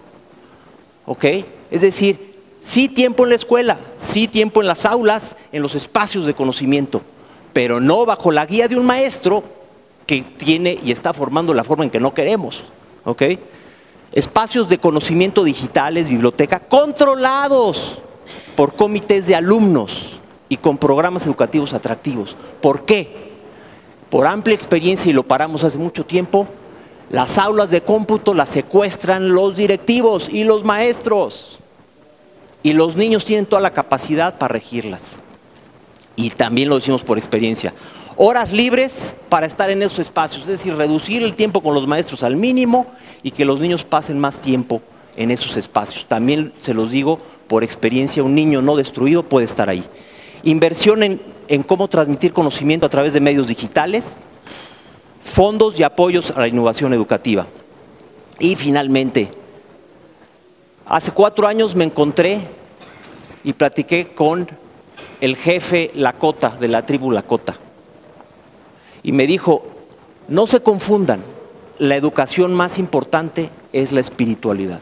Speaker 4: ¿Ok? Es decir, sí tiempo en la escuela, sí tiempo en las aulas, en los espacios de conocimiento, pero no bajo la guía de un maestro que tiene y está formando la forma en que no queremos. ¿Ok? Espacios de conocimiento digitales, biblioteca, controlados por comités de alumnos y con programas educativos atractivos. ¿Por qué? Por amplia experiencia, y lo paramos hace mucho tiempo, las aulas de cómputo las secuestran los directivos y los maestros. Y los niños tienen toda la capacidad para regirlas. Y también lo decimos por experiencia. Horas libres para estar en esos espacios, es decir, reducir el tiempo con los maestros al mínimo y que los niños pasen más tiempo en esos espacios. También se los digo por experiencia, un niño no destruido puede estar ahí. Inversión en cómo transmitir conocimiento a través de medios digitales, fondos y apoyos a la innovación educativa. Y finalmente, hace 4 años me encontré y platiqué con el jefe Lakota, de la tribu Lakota. Y me dijo, no se confundan, la educación más importante es la espiritualidad.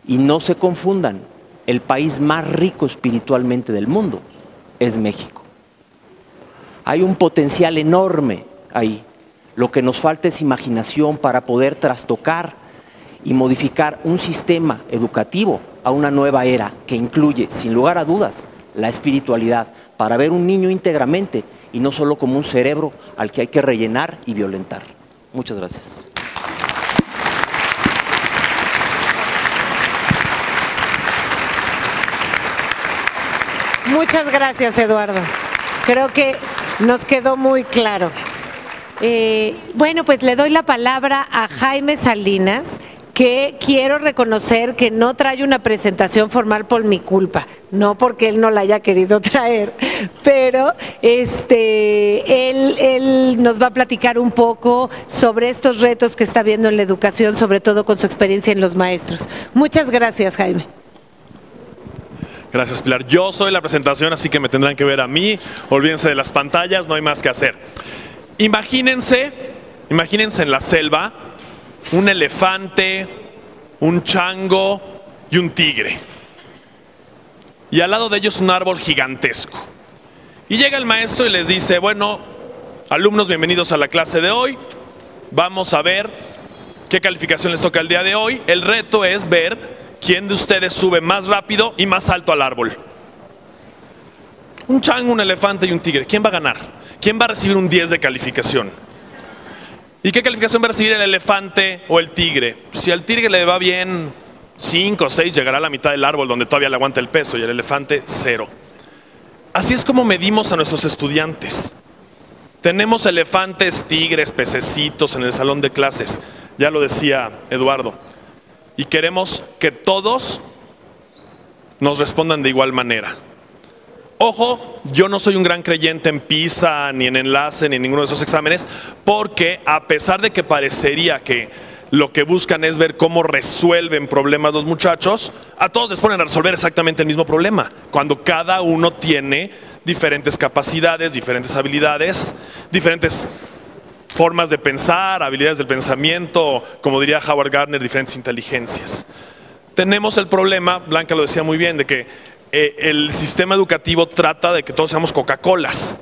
Speaker 4: Y no se confundan, el país más rico espiritualmente del mundo es México. Hay un potencial enorme ahí. Lo que nos falta es imaginación para poder trastocar y modificar un sistema educativo a una nueva era que incluye, sin lugar a dudas, la espiritualidad, para ver un niño íntegramente y no solo como un cerebro al que hay que rellenar y violentar. Muchas gracias.
Speaker 2: Muchas gracias, Eduardo. Creo que nos quedó muy claro. Bueno, pues le doy la palabra a Jaime Salinas, que quiero reconocer que no trae una presentación formal por mi culpa, no porque él no la haya querido traer, pero él nos va a platicar un poco sobre estos retos que está viendo en la educación, sobre todo con su experiencia en los maestros. Muchas gracias, Jaime.
Speaker 5: Gracias, Pilar. Yo soy la presentación, así que me tendrán que ver a mí. Olvídense de las pantallas, no hay más que hacer. Imagínense en la selva un elefante, un chango y un tigre. Y al lado de ellos un árbol gigantesco. Y llega el maestro y les dice, bueno, alumnos, bienvenidos a la clase de hoy. Vamos a ver qué calificación les toca el día de hoy. El reto es ver quién de ustedes sube más rápido y más alto al árbol. Un chango, un elefante y un tigre. ¿Quién va a ganar? ¿Quién va a recibir un 10 de calificación? ¿Y qué calificación va a recibir el elefante o el tigre? Si al tigre le va bien 5 o 6, llegará a la mitad del árbol donde todavía le aguanta el peso, y el elefante 0. Así es como medimos a nuestros estudiantes. Tenemos elefantes, tigres, pececitos en el salón de clases, ya lo decía Eduardo, y queremos que todos nos respondan de igual manera. Ojo, yo no soy un gran creyente en PISA, ni en Enlace, ni en ninguno de esos exámenes, porque a pesar de que parecería que lo que buscan es ver cómo resuelven problemas los muchachos, a todos les ponen a resolver exactamente el mismo problema, cuando cada uno tiene diferentes capacidades, diferentes habilidades, diferentes formas de pensar, habilidades del pensamiento, como diría Howard Gardner, diferentes inteligencias. Tenemos el problema, Blanca lo decía muy bien, de que el sistema educativo trata de que todos seamos Coca-Colas,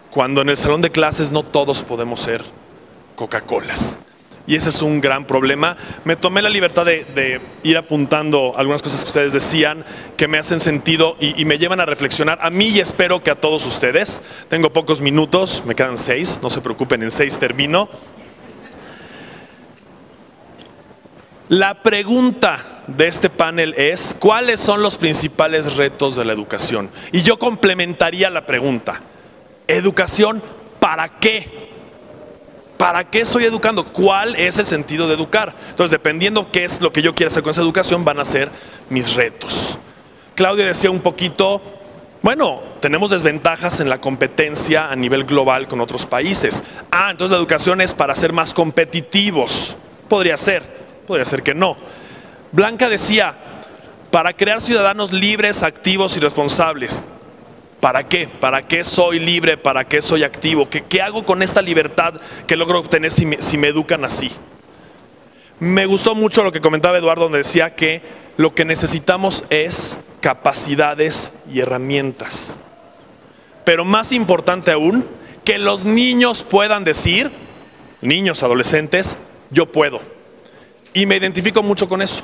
Speaker 5: cuando en el salón de clases no todos podemos ser Coca-Colas. Y ese es un gran problema. Me tomé la libertad de ir apuntando algunas cosas que ustedes decían que me hacen sentido y me llevan a reflexionar a mí y espero que a todos ustedes. Tengo pocos minutos, me quedan 6, no se preocupen, en 6 termino. La pregunta de este panel es: ¿cuáles son los principales retos de la educación? Y yo complementaría la pregunta: ¿educación para qué? ¿Para qué estoy educando? ¿Cuál es el sentido de educar? Entonces, dependiendo qué es lo que yo quiera hacer con esa educación, van a ser mis retos. Claudia decía un poquito, bueno, tenemos desventajas en la competencia a nivel global con otros países. Entonces la educación es para ser más competitivos. Podría ser que no. Blanca decía, para crear ciudadanos libres, activos y responsables. ¿Para qué? ¿Para qué soy libre? ¿Para qué soy activo? ¿Qué hago con esta libertad que logro obtener si me educan así? Me gustó mucho lo que comentaba Eduardo, donde decía que lo que necesitamos es capacidades y herramientas. Pero más importante aún, que los niños puedan decir, niños, adolescentes, yo puedo. Y me identifico mucho con eso.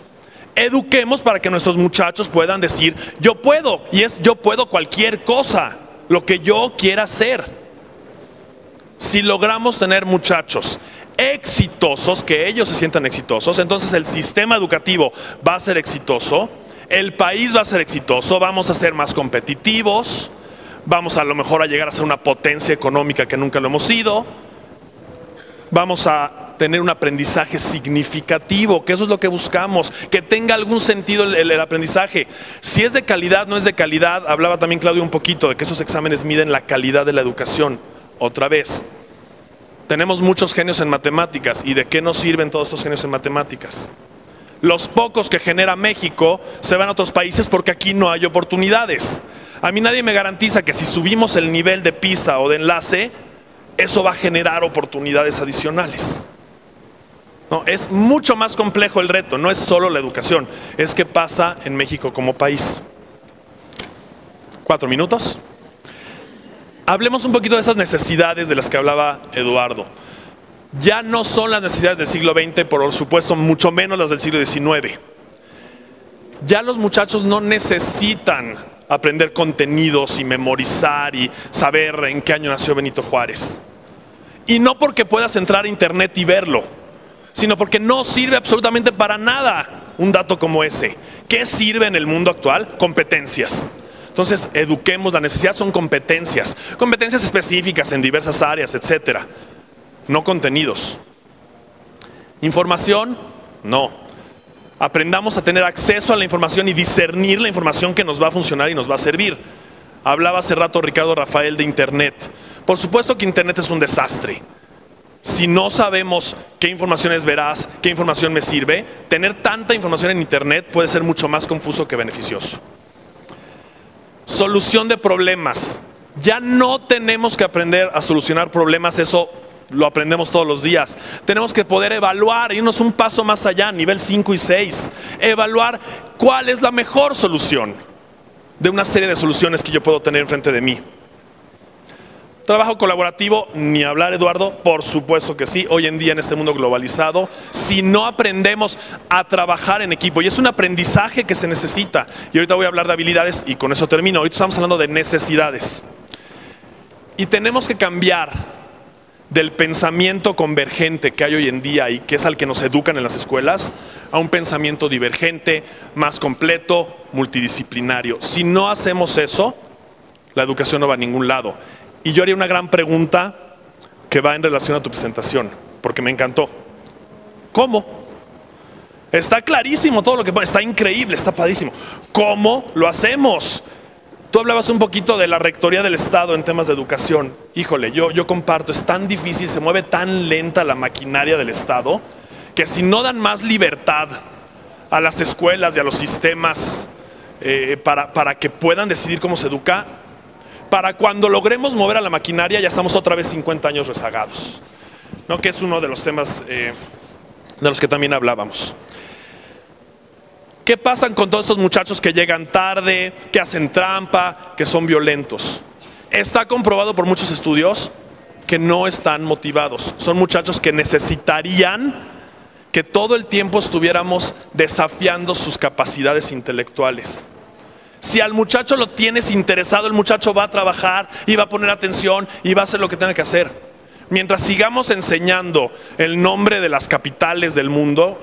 Speaker 5: Eduquemos para que nuestros muchachos puedan decir, yo puedo, y es yo puedo cualquier cosa, lo que yo quiera hacer. Si logramos tener muchachos exitosos, que ellos se sientan exitosos, entonces el sistema educativo va a ser exitoso, el país va a ser exitoso, vamos a ser más competitivos, vamos a lo mejor a llegar a ser una potencia económica que nunca lo hemos sido, vamos a tener un aprendizaje significativo, que eso es lo que buscamos, que tenga algún sentido el aprendizaje. Si es de calidad, no es de calidad. Hablaba también Claudio un poquito de que esos exámenes miden la calidad de la educación. Otra vez, tenemos muchos genios en matemáticas. ¿Y de qué nos sirven todos estos genios en matemáticas? Los pocos que genera México se van a otros países porque aquí no hay oportunidades. A mí nadie me garantiza que si subimos el nivel de PISA o de enlace, eso va a generar oportunidades adicionales. No, es mucho más complejo el reto, no es solo la educación, es qué pasa en México como país. 4 minutos. Hablemos un poquito de esas necesidades de las que hablaba Eduardo. Ya no son las necesidades del siglo XX, por supuesto, mucho menos las del siglo XIX. Ya los muchachos no necesitan aprender contenidos y memorizar y saber en qué año nació Benito Juárez. Y no porque puedas entrar a internet y verlo, sino porque no sirve absolutamente para nada un dato como ese. ¿Qué sirve en el mundo actual? Competencias. Entonces, eduquemos, la necesidad son competencias. Competencias específicas en diversas áreas, etcétera. No contenidos. Información, no. Aprendamos a tener acceso a la información y discernir la información que nos va a funcionar y nos va a servir. Hablaba hace rato Ricardo Rafael de internet. Por supuesto que internet es un desastre. Si no sabemos qué información es veraz, qué información me sirve, tener tanta información en internet puede ser mucho más confuso que beneficioso. Solución de problemas. Ya no tenemos que aprender a solucionar problemas, eso lo aprendemos todos los días. Tenemos que poder evaluar, irnos un paso más allá, nivel 5 y 6. Evaluar cuál es la mejor solución de una serie de soluciones que yo puedo tener enfrente de mí. Trabajo colaborativo, ni hablar, Eduardo, por supuesto que sí. Hoy en día en este mundo globalizado, si no aprendemos a trabajar en equipo, y es un aprendizaje que se necesita, y ahorita voy a hablar de habilidades y con eso termino. Ahorita estamos hablando de necesidades. Y tenemos que cambiar del pensamiento convergente que hay hoy en día y que es al que nos educan en las escuelas, a un pensamiento divergente, más completo, multidisciplinario. Si no hacemos eso, la educación no va a ningún lado. Y yo haría una gran pregunta que va en relación a tu presentación, porque me encantó. ¿Cómo? Está clarísimo todo lo que... Está increíble, está padrísimo. ¿Cómo lo hacemos? Tú hablabas un poquito de la Rectoría del Estado en temas de educación. Híjole, yo comparto, es tan difícil, se mueve tan lenta la maquinaria del Estado, que si no dan más libertad a las escuelas y a los sistemas para que puedan decidir cómo se educa, para cuando logremos mover a la maquinaria ya estamos otra vez 50 años rezagados, ¿no? Que es uno de los temas de los que también hablábamos. ¿Qué pasa con todos estos muchachos que llegan tarde, que hacen trampa, que son violentos? Está comprobado por muchos estudios que no están motivados. Son muchachos que necesitarían que todo el tiempo estuviéramos desafiando sus capacidades intelectuales. Si al muchacho lo tienes interesado, el muchacho va a trabajar y va a poner atención y va a hacer lo que tenga que hacer. Mientras sigamos enseñando el nombre de las capitales del mundo,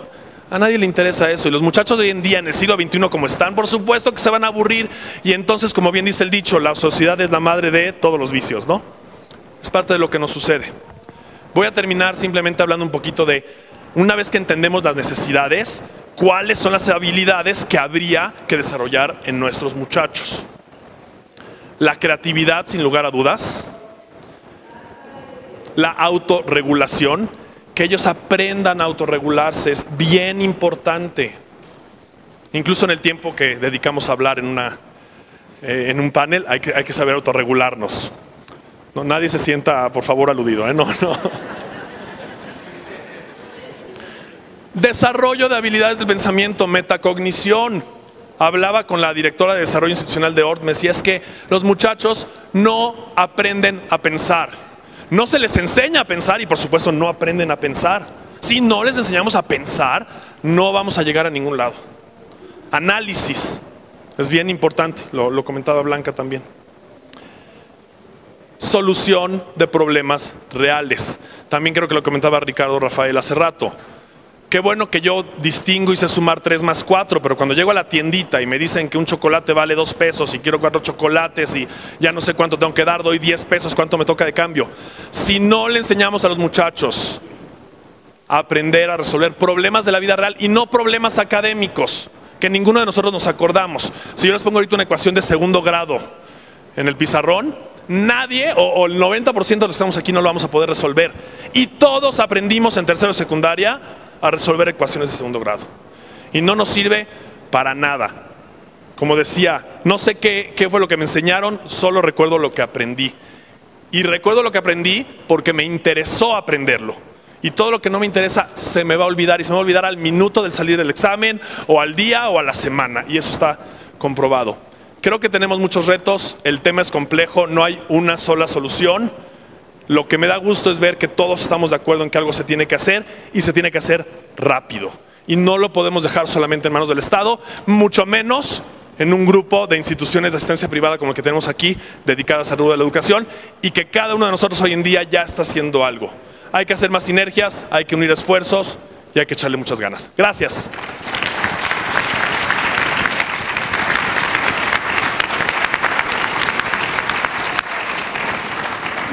Speaker 5: a nadie le interesa eso. Y los muchachos de hoy en día, en el siglo XXI como están, por supuesto que se van a aburrir. Y entonces, como bien dice el dicho, la sociedad es la madre de todos los vicios, ¿no? Es parte de lo que nos sucede. Voy a terminar simplemente hablando un poquito de, una vez que entendemos las necesidades, cuáles son las habilidades que habría que desarrollar en nuestros muchachos. La creatividad, sin lugar a dudas. La autorregulación, que ellos aprendan a autorregularse, es bien importante. Incluso en el tiempo que dedicamos a hablar en un panel, hay que saber autorregularnos. No, nadie se sienta, por favor, aludido, ¿eh? No. Desarrollo de habilidades del pensamiento, metacognición. Hablaba con la directora de Desarrollo Institucional de ORT, me decía, es que los muchachos no aprenden a pensar. No se les enseña a pensar y por supuesto no aprenden a pensar. Si no les enseñamos a pensar, no vamos a llegar a ningún lado. Análisis, es bien importante, lo comentaba Blanca también. Solución de problemas reales. También creo que lo comentaba Ricardo Rafael hace rato. Qué bueno que yo distingo y sé sumar 3 más 4, pero cuando llego a la tiendita y me dicen que un chocolate vale 2 pesos y quiero 4 chocolates y ya no sé cuánto tengo que dar, doy 10 pesos, ¿cuánto me toca de cambio? Si no le enseñamos a los muchachos a aprender a resolver problemas de la vida real y no problemas académicos, que ninguno de nosotros nos acordamos. Si yo les pongo ahorita una ecuación de segundo grado en el pizarrón, nadie o el 90% de los que estamos aquí no lo vamos a poder resolver. Y todos aprendimos en tercero de secundaria a resolver ecuaciones de segundo grado. Y no nos sirve para nada. Como decía, no sé qué fue lo que me enseñaron, solo recuerdo lo que aprendí. Y recuerdo lo que aprendí porque me interesó aprenderlo. Y todo lo que no me interesa se me va a olvidar. Y se me va a olvidar al minuto del salir del examen, o al día, o a la semana. Y eso está comprobado. Creo que tenemos muchos retos, el tema es complejo, no hay una sola solución. Lo que me da gusto es ver que todos estamos de acuerdo en que algo se tiene que hacer y se tiene que hacer rápido. Y no lo podemos dejar solamente en manos del Estado, mucho menos en un grupo de instituciones de asistencia privada como el que tenemos aquí, dedicadas al rubro de la educación, y que cada uno de nosotros hoy en día ya está haciendo algo. Hay que hacer más sinergias, hay que unir esfuerzos y hay que echarle muchas ganas. Gracias.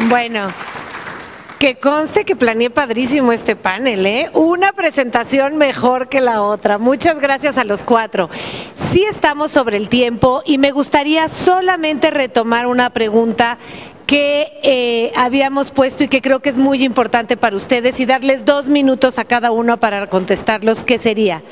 Speaker 2: Bueno, que conste que planeé padrísimo este panel, ¿eh? Una presentación mejor que la otra. Muchas gracias a los 4. Sí estamos sobre el tiempo y me gustaría solamente retomar una pregunta que habíamos puesto y que creo que es muy importante para ustedes y darles 2 minutos a cada uno para contestarlos, que sería,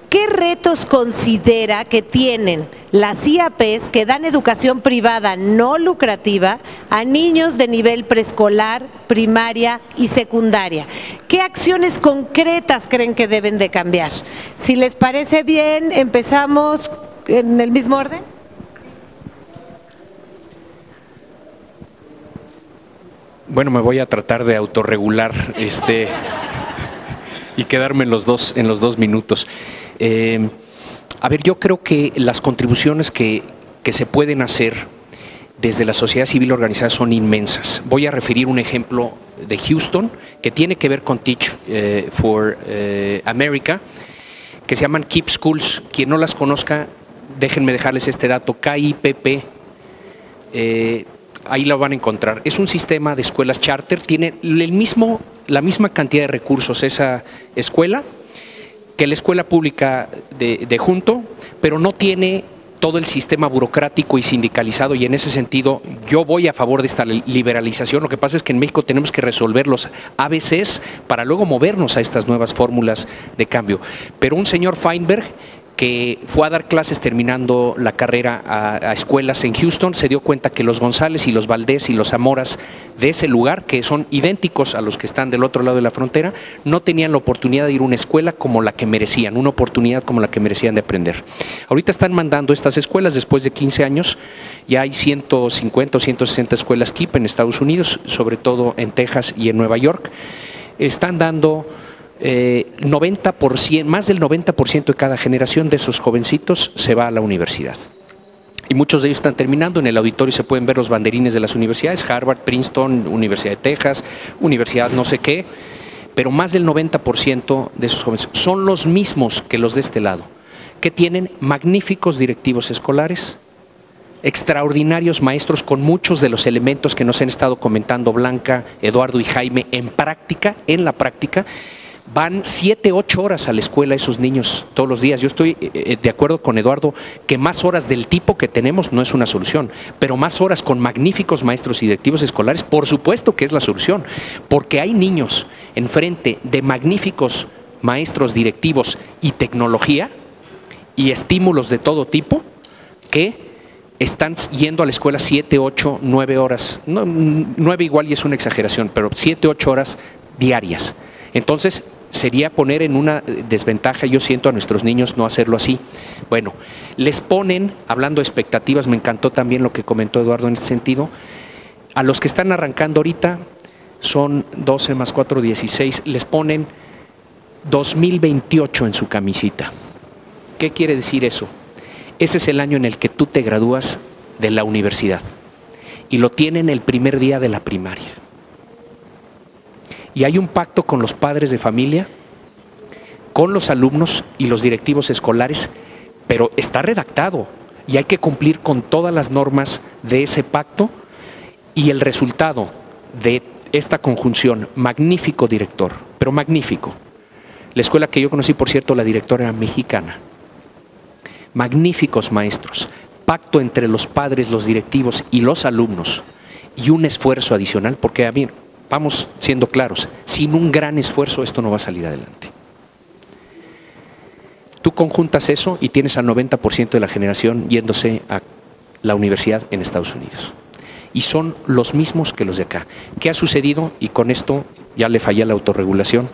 Speaker 2: ¿qué retos considera que tienen las IAPs que dan educación privada no lucrativa a niños de nivel preescolar, primaria y secundaria? ¿Qué acciones concretas creen que deben de cambiar? Si les parece bien, empezamos en el mismo orden.
Speaker 1: Bueno, me voy a tratar de autorregular y quedarme en los dos minutos. A ver, yo creo que las contribuciones que se pueden hacer desde la sociedad civil organizada son inmensas. Voy a referir un ejemplo de Houston que tiene que ver con Teach for America, que se llaman KIPP Schools. Quien no las conozca, déjenme dejarles este dato, KIPP. Ahí la van a encontrar. Es un sistema de escuelas charter, tiene la misma cantidad de recursos esa escuela que la escuela pública de junto, pero no tiene todo el sistema burocrático y sindicalizado, y en ese sentido yo voy a favor de esta liberalización. Lo que pasa es que en México tenemos que resolver los ABCs para luego movernos a estas nuevas fórmulas de cambio. Pero un señor Feinberg, que fue a dar clases terminando la carrera a escuelas en Houston, se dio cuenta que los González y los Valdés y los Zamoras de ese lugar, que son idénticos a los que están del otro lado de la frontera, no tenían la oportunidad de ir a una escuela como la que merecían, una oportunidad como la que merecían de aprender. Ahorita están mandando estas escuelas, después de 15 años, ya hay 150 o 160 escuelas KIPP en Estados Unidos, sobre todo en Texas y en Nueva York. Están dando 90%, más del 90% de cada generación de esos jovencitos se va a la universidad. Y muchos de ellos están terminando. En el auditorio se pueden ver los banderines de las universidades, Harvard, Princeton, Universidad de Texas, Universidad no sé qué, pero más del 90% de esos jóvenes son los mismos que los de este lado, que tienen magníficos directivos escolares, extraordinarios maestros con muchos de los elementos que nos han estado comentando Blanca, Eduardo y Jaime en la práctica. Van 7, 8 horas a la escuela esos niños todos los días. Yo estoy de acuerdo con Eduardo que más horas del tipo que tenemos no es una solución, pero más horas con magníficos maestros y directivos escolares, por supuesto que es la solución, porque hay niños enfrente de magníficos maestros, directivos y tecnología y estímulos de todo tipo que están yendo a la escuela 7, 8, 9 horas, 9 igual y es una exageración, pero 7, 8 horas diarias. Entonces, sería poner en una desventaja, yo siento, a nuestros niños no hacerlo así. Bueno, les ponen, hablando de expectativas, me encantó también lo que comentó Eduardo en este sentido, a los que están arrancando ahorita, son 12 más 4, 16, les ponen 2028 en su camisita. ¿Qué quiere decir eso? Ese es el año en el que tú te gradúas de la universidad y lo tienen el primer día de la primaria. Y hay un pacto con los padres de familia, con los alumnos y los directivos escolares, pero está redactado y hay que cumplir con todas las normas de ese pacto, y el resultado de esta conjunción, magnífico director, pero magnífico. La escuela que yo conocí, por cierto, la directora era mexicana. Magníficos maestros, pacto entre los padres, los directivos y los alumnos, y un esfuerzo adicional, porque a mí, vamos siendo claros, sin un gran esfuerzo esto no va a salir adelante. Tú conjuntas eso y tienes al 90% de la generación yéndose a la universidad en Estados Unidos. Y son los mismos que los de acá. ¿Qué ha sucedido? Y con esto ya le fallé a la autorregulación.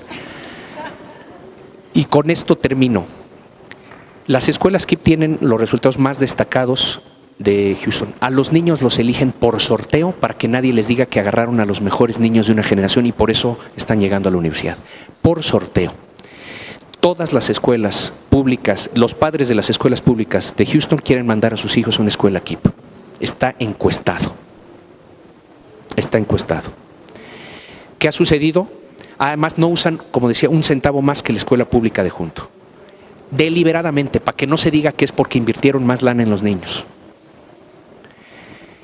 Speaker 1: Y con esto termino. Las escuelas KIPP tienen los resultados más destacados de Houston. A los niños los eligen por sorteo para que nadie les diga que agarraron a los mejores niños de una generación y por eso están llegando a la universidad. Por sorteo. Todas las escuelas públicas, los padres de las escuelas públicas de Houston quieren mandar a sus hijos a una escuela KIPP. Está encuestado. Está encuestado. ¿Qué ha sucedido? Además no usan, como decía, un centavo más que la escuela pública de junto. Deliberadamente, para que no se diga que es porque invirtieron más lana en los niños.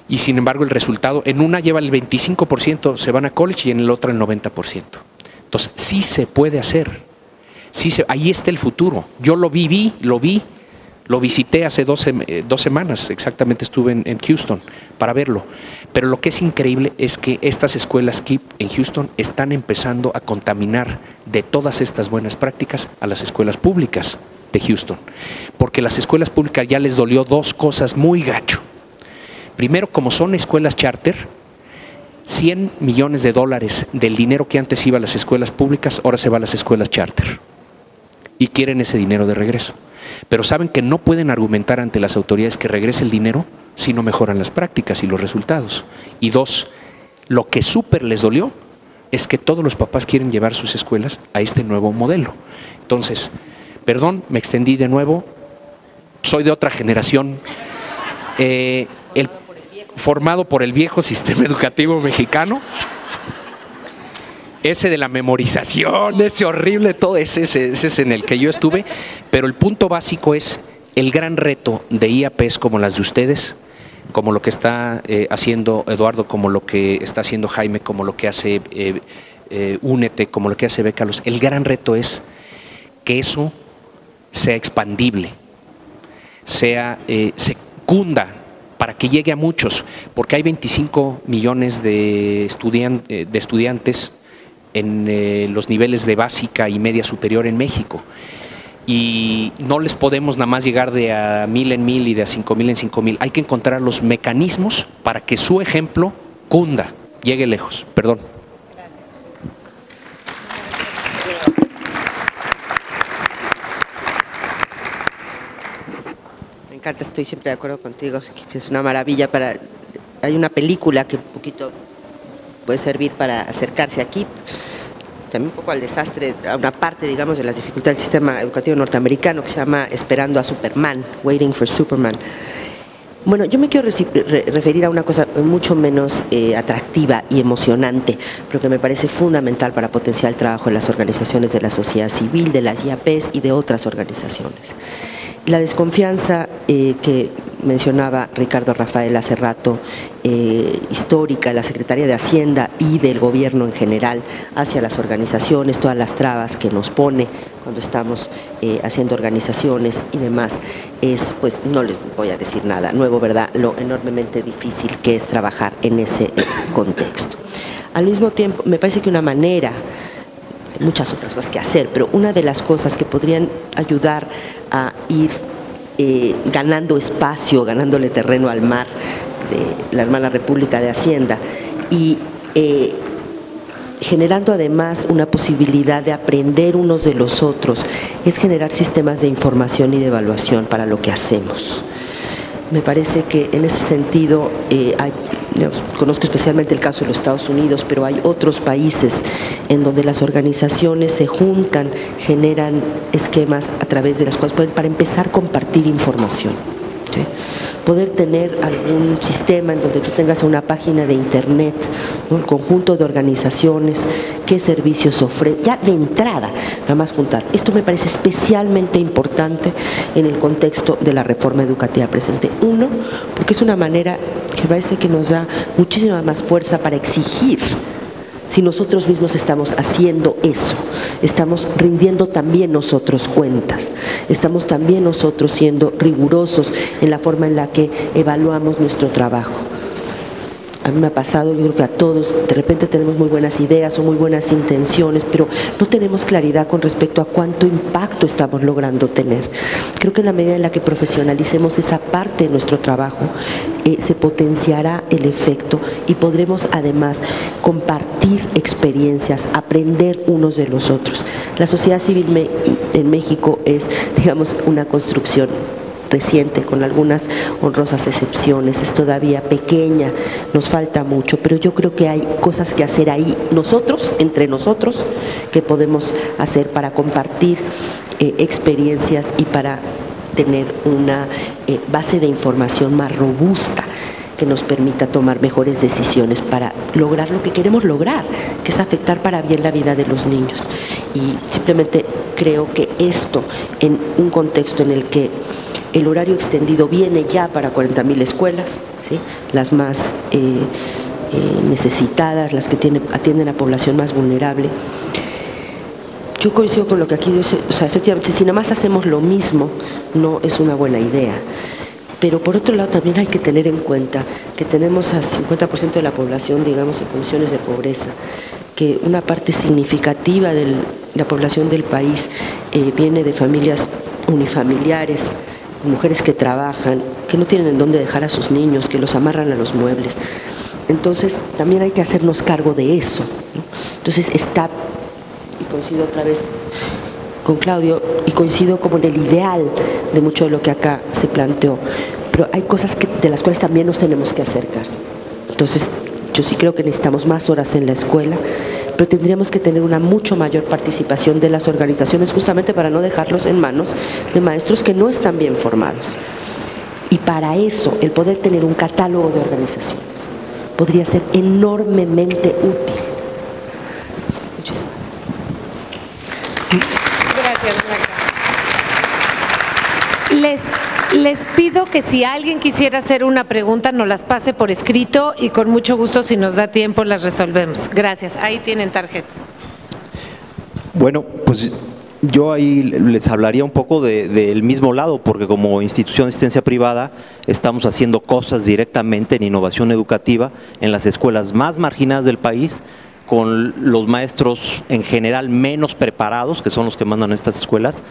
Speaker 1: Y sin embargo el resultado, en una lleva el 25%, se van a college, y en el otro el 90%. Entonces sí se puede hacer, ahí está el futuro. Yo lo visité hace 2 semanas, exactamente estuve en Houston para verlo. Pero lo que es increíble es que estas escuelas KIPP en Houston están empezando a contaminar de todas estas buenas prácticas a las escuelas públicas de Houston. Porque las escuelas públicas ya les dolió 2 cosas muy gacho. Primero, como son escuelas charter, $100 millones del dinero que antes iba a las escuelas públicas, ahora se va a las escuelas charter. Y quieren ese dinero de regreso. Pero saben que no pueden argumentar ante las autoridades que regrese el dinero si no mejoran las prácticas y los resultados. Y 2, lo que súper les dolió es que todos los papás quieren llevar sus escuelas a este nuevo modelo. Entonces, perdón, me extendí de nuevo, soy de otra generación. Formado por el viejo sistema educativo mexicano, ese de la memorización, ese horrible, todo ese es en el que yo estuve, pero el punto básico es el gran reto de IAPs como las de ustedes, como lo que está haciendo Eduardo, como lo que está haciendo Jaime, como lo que hace Únete, como lo que hace Bécalos. El gran reto es que eso sea expandible, se cunda, para que llegue a muchos, porque hay 25 millones de estudiantes en los niveles de básica y media superior en México. y no les podemos nada más llegar de a 1000 en 1000 y de a 5000 en 5000. Hay que encontrar los mecanismos para que su ejemplo cunda, llegue lejos. Perdón.
Speaker 3: Me encanta, estoy siempre de acuerdo contigo, es una maravilla. Hay una película que un poquito puede servir para acercarse aquí, también un poco al desastre, a una parte, digamos, de las dificultades del sistema educativo norteamericano, que se llama Esperando a Superman, Waiting for Superman. Bueno, yo me quiero referir a una cosa mucho menos atractiva y emocionante, pero que me parece fundamental para potenciar el trabajo de las organizaciones de la sociedad civil, de las IAPs y de otras organizaciones. La desconfianza que mencionaba Ricardo Rafael hace rato, histórica de la Secretaría de Hacienda y del gobierno en general hacia las organizaciones, todas las trabas que nos pone cuando estamos haciendo organizaciones y demás, pues no les voy a decir nada nuevo, ¿verdad? Lo enormemente difícil que es trabajar en ese contexto. Al mismo tiempo, me parece que una manera, hay muchas otras cosas que hacer, pero una de las cosas que podrían ayudar a ir ganando espacio, ganándole terreno al mar de la hermana República de Hacienda y generando además una posibilidad de aprender unos de los otros, es generar sistemas de información y de evaluación para lo que hacemos. Me parece que en ese sentido, conozco especialmente el caso de los Estados Unidos, pero hay otros países en donde las organizaciones se juntan, generan esquemas a través de las cuales pueden, para empezar, compartir información. ¿Sí? Poder tener algún sistema en donde tú tengas una página de internet, ¿no? El conjunto de organizaciones, qué servicios ofrece, ya de entrada, nada más juntar. Esto me parece especialmente importante en el contexto de la reforma educativa presente. Uno, porque es una manera que parece que nos da muchísima más fuerza para exigir. Si nosotros mismos estamos haciendo eso, estamos rindiendo también nosotros cuentas, estamos también nosotros siendo rigurosos en la forma en la que evaluamos nuestro trabajo. A mí me ha pasado, yo creo que a todos, de repente tenemos muy buenas ideas o muy buenas intenciones, pero no tenemos claridad con respecto a cuánto impacto estamos logrando tener. Creo que en la medida en la que profesionalicemos esa parte de nuestro trabajo, se potenciará el efecto y podremos además compartir experiencias, aprender unos de los otros. La sociedad civil en México es, digamos, una construcción reciente, con algunas honrosas excepciones, es todavía pequeña, nos falta mucho, pero yo creo que hay cosas que hacer ahí nosotros, entre nosotros, que podemos hacer para compartir experiencias y para tener una base de información más robusta que nos permita tomar mejores decisiones para lograr lo que queremos lograr, que es afectar para bien la vida de los niños. Y simplemente creo que esto, en un contexto en el que el horario extendido viene ya para 40,000 escuelas, ¿sí? Las más necesitadas, las que atienden a población más vulnerable. Yo coincido con lo que aquí dice, o sea, efectivamente, si nada más hacemos lo mismo, no es una buena idea. Pero por otro lado también hay que tener en cuenta que tenemos al 50% de la población, digamos, en condiciones de pobreza, que una parte significativa de la población del país viene de familias unifamiliares, mujeres que trabajan, que no tienen en dónde dejar a sus niños, que los amarran a los muebles. Entonces también hay que hacernos cargo de eso, ¿no? Entonces está, y coincido otra vez con Claudio, y coincido como en el ideal de mucho de lo que acá se planteó, pero hay cosas de las cuales también nos tenemos que acercar. Entonces yo sí creo que necesitamos más horas en la escuela, pero tendríamos que tener una mucho mayor participación de las organizaciones, justamente para no dejarlos en manos de maestros que no están bien formados. Y para eso, el poder tener un catálogo de organizaciones podría ser enormemente útil. Muchísimas
Speaker 2: gracias. Gracias, Blanca. Les pido que si alguien quisiera hacer una pregunta, nos las pase por escrito y con mucho gusto, si nos da tiempo, las resolvemos. Gracias. Ahí tienen tarjetas.
Speaker 4: Bueno, pues yo ahí les hablaría un poco del mismo lado, porque como institución de asistencia privada estamos haciendo cosas directamente en innovación educativa en las escuelas más marginadas del país, con los maestros en general menos preparados, que son los que mandan a estas escuelas,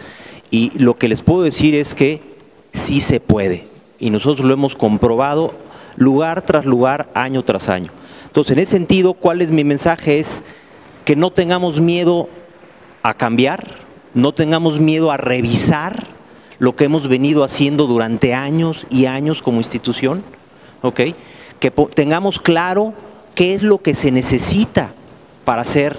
Speaker 4: Y lo que les puedo decir es que sí se puede. Y nosotros lo hemos comprobado lugar tras lugar, año tras año. Entonces, en ese sentido, ¿cuál es mi mensaje? Es que no tengamos miedo a cambiar, no tengamos miedo a revisar lo que hemos venido haciendo durante años y años como institución, ¿ok? Que tengamos claro qué es lo que se necesita para hacer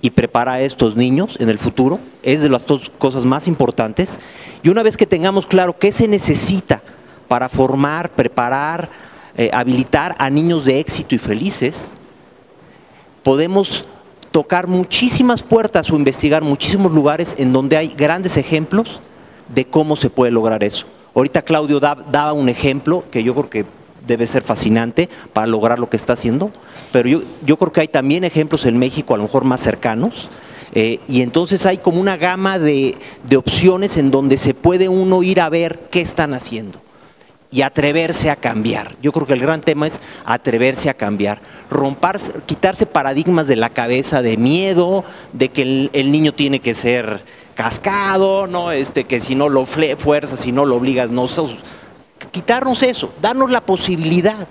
Speaker 4: y preparar a estos niños en el futuro, es de las dos cosas más importantes. Y una vez que tengamos claro qué se necesita para formar, preparar, habilitar a niños de éxito y felices, podemos tocar muchísimas puertas o investigar muchísimos lugares en donde hay grandes ejemplos de cómo se puede lograr eso. Ahorita Claudio daba un ejemplo que yo creo que debe ser fascinante para lograr lo que está haciendo, pero yo creo que hay también ejemplos en México a lo mejor más cercanos, y entonces hay como una gama de opciones en donde se puede uno ir a ver qué están haciendo y atreverse a cambiar. Yo creo que el gran tema es atreverse a cambiar, quitarse paradigmas de la cabeza de miedo, de que el niño tiene que ser cascado, ¿no? Que si no lo fuerzas, si no lo obligas, no. Quitarnos eso, darnos la posibilidad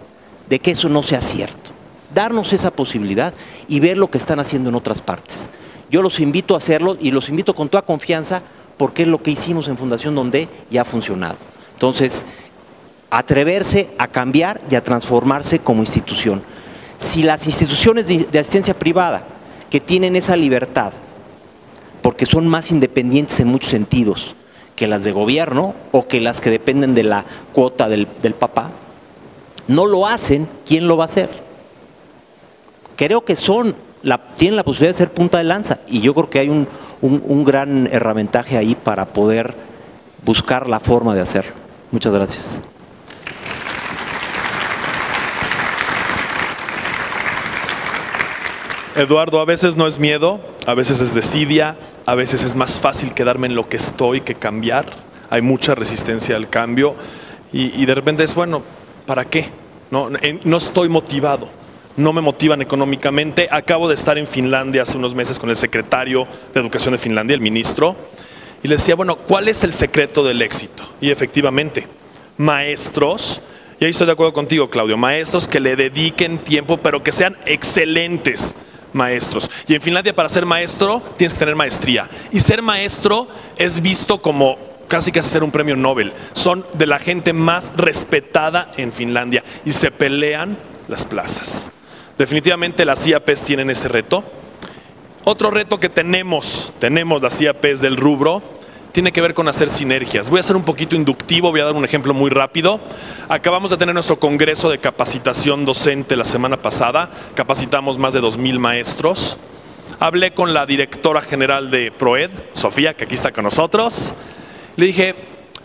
Speaker 4: de que eso no sea cierto, darnos esa posibilidad y ver lo que están haciendo en otras partes. Yo los invito a hacerlo y los invito con toda confianza porque es lo que hicimos en Fundación Donde ya ha funcionado. Entonces, atreverse a cambiar y a transformarse como institución. Si las instituciones de asistencia privada que tienen esa libertad, porque son más independientes en muchos sentidos que las de gobierno o que las que dependen de la cuota del papá, no lo hacen, ¿quién lo va a hacer? Creo que tienen la posibilidad de ser punta de lanza y yo creo que hay un gran herramientaje ahí para poder buscar la forma de hacerlo. Muchas gracias.
Speaker 5: Eduardo, a veces no es miedo, a veces es desidia, a veces es más fácil quedarme en lo que estoy que cambiar. Hay mucha resistencia al cambio y de repente es, bueno, ¿para qué? No estoy motivado, no me motivan económicamente. Acabo de estar en Finlandia hace unos meses con el secretario de Educación de Finlandia, el ministro, y le decía, bueno, ¿cuál es el secreto del éxito? Y efectivamente, maestros, y ahí estoy de acuerdo contigo, Claudio, maestros que le dediquen tiempo, pero que sean excelentes maestros. Y en Finlandia para ser maestro tienes que tener maestría. Y ser maestro es visto como casi ser un premio Nobel. Son de la gente más respetada en Finlandia y se pelean las plazas. Definitivamente las IAPs tienen ese reto. Otro reto que tenemos las IAPs del rubro, tiene que ver con hacer sinergias. Voy a ser un poquito inductivo, voy a dar un ejemplo muy rápido. Acabamos de tener nuestro congreso de capacitación docente la semana pasada. Capacitamos más de 2,000 maestros. Hablé con la directora general de PROED, Sofía, que aquí está con nosotros. Le dije,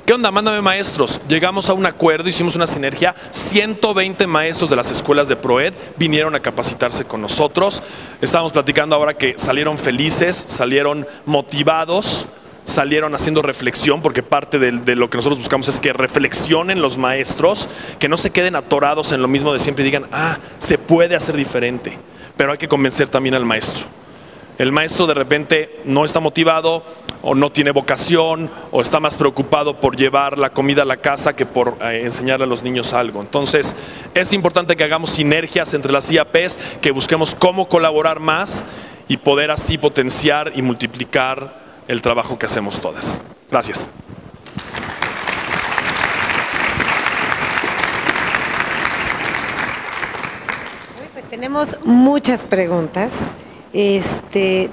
Speaker 5: ¿qué onda? Mándame maestros. Llegamos a un acuerdo, hicimos una sinergia. 120 maestros de las escuelas de PROED vinieron a capacitarse con nosotros. Estábamos platicando ahora que salieron felices, salieron motivados, salieron haciendo reflexión, porque parte de lo que nosotros buscamos es que reflexionen los maestros, que no se queden atorados en lo mismo de siempre y digan, se puede hacer diferente, pero hay que convencer también al maestro. El maestro de repente no está motivado o no tiene vocación o está más preocupado por llevar la comida a la casa que por enseñarle a los niños algo. Entonces es importante que hagamos sinergias entre las IAPs, que busquemos cómo colaborar más y poder así potenciar y multiplicar el trabajo que hacemos todas. Gracias.
Speaker 2: Pues tenemos muchas preguntas.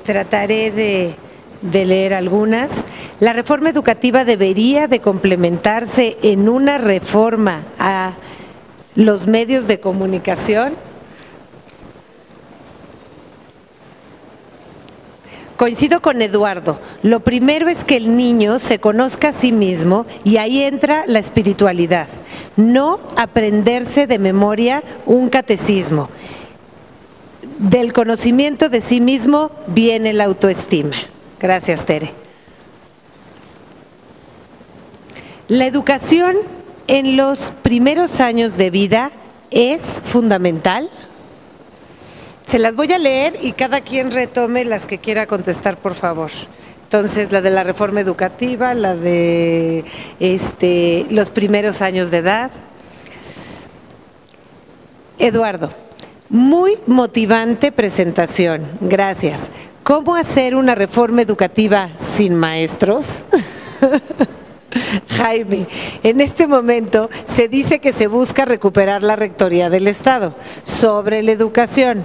Speaker 2: Trataré de leer algunas. La reforma educativa debería de complementarse en una reforma a los medios de comunicación. Coincido con Eduardo. Lo primero es que el niño se conozca a sí mismo y ahí entra la espiritualidad. No aprenderse de memoria un catecismo. Del conocimiento de sí mismo viene la autoestima. Gracias, Tere. La educación en los primeros años de vida es fundamental. Se las voy a leer y cada quien retome las que quiera contestar, por favor. entonces la de la reforma educativa, la de los primeros años de edad. Eduardo, muy motivante presentación, gracias. ¿Cómo hacer una reforma educativa sin maestros? Jaime, en este momento se dice que se busca recuperar la Rectoría del Estado sobre la educación,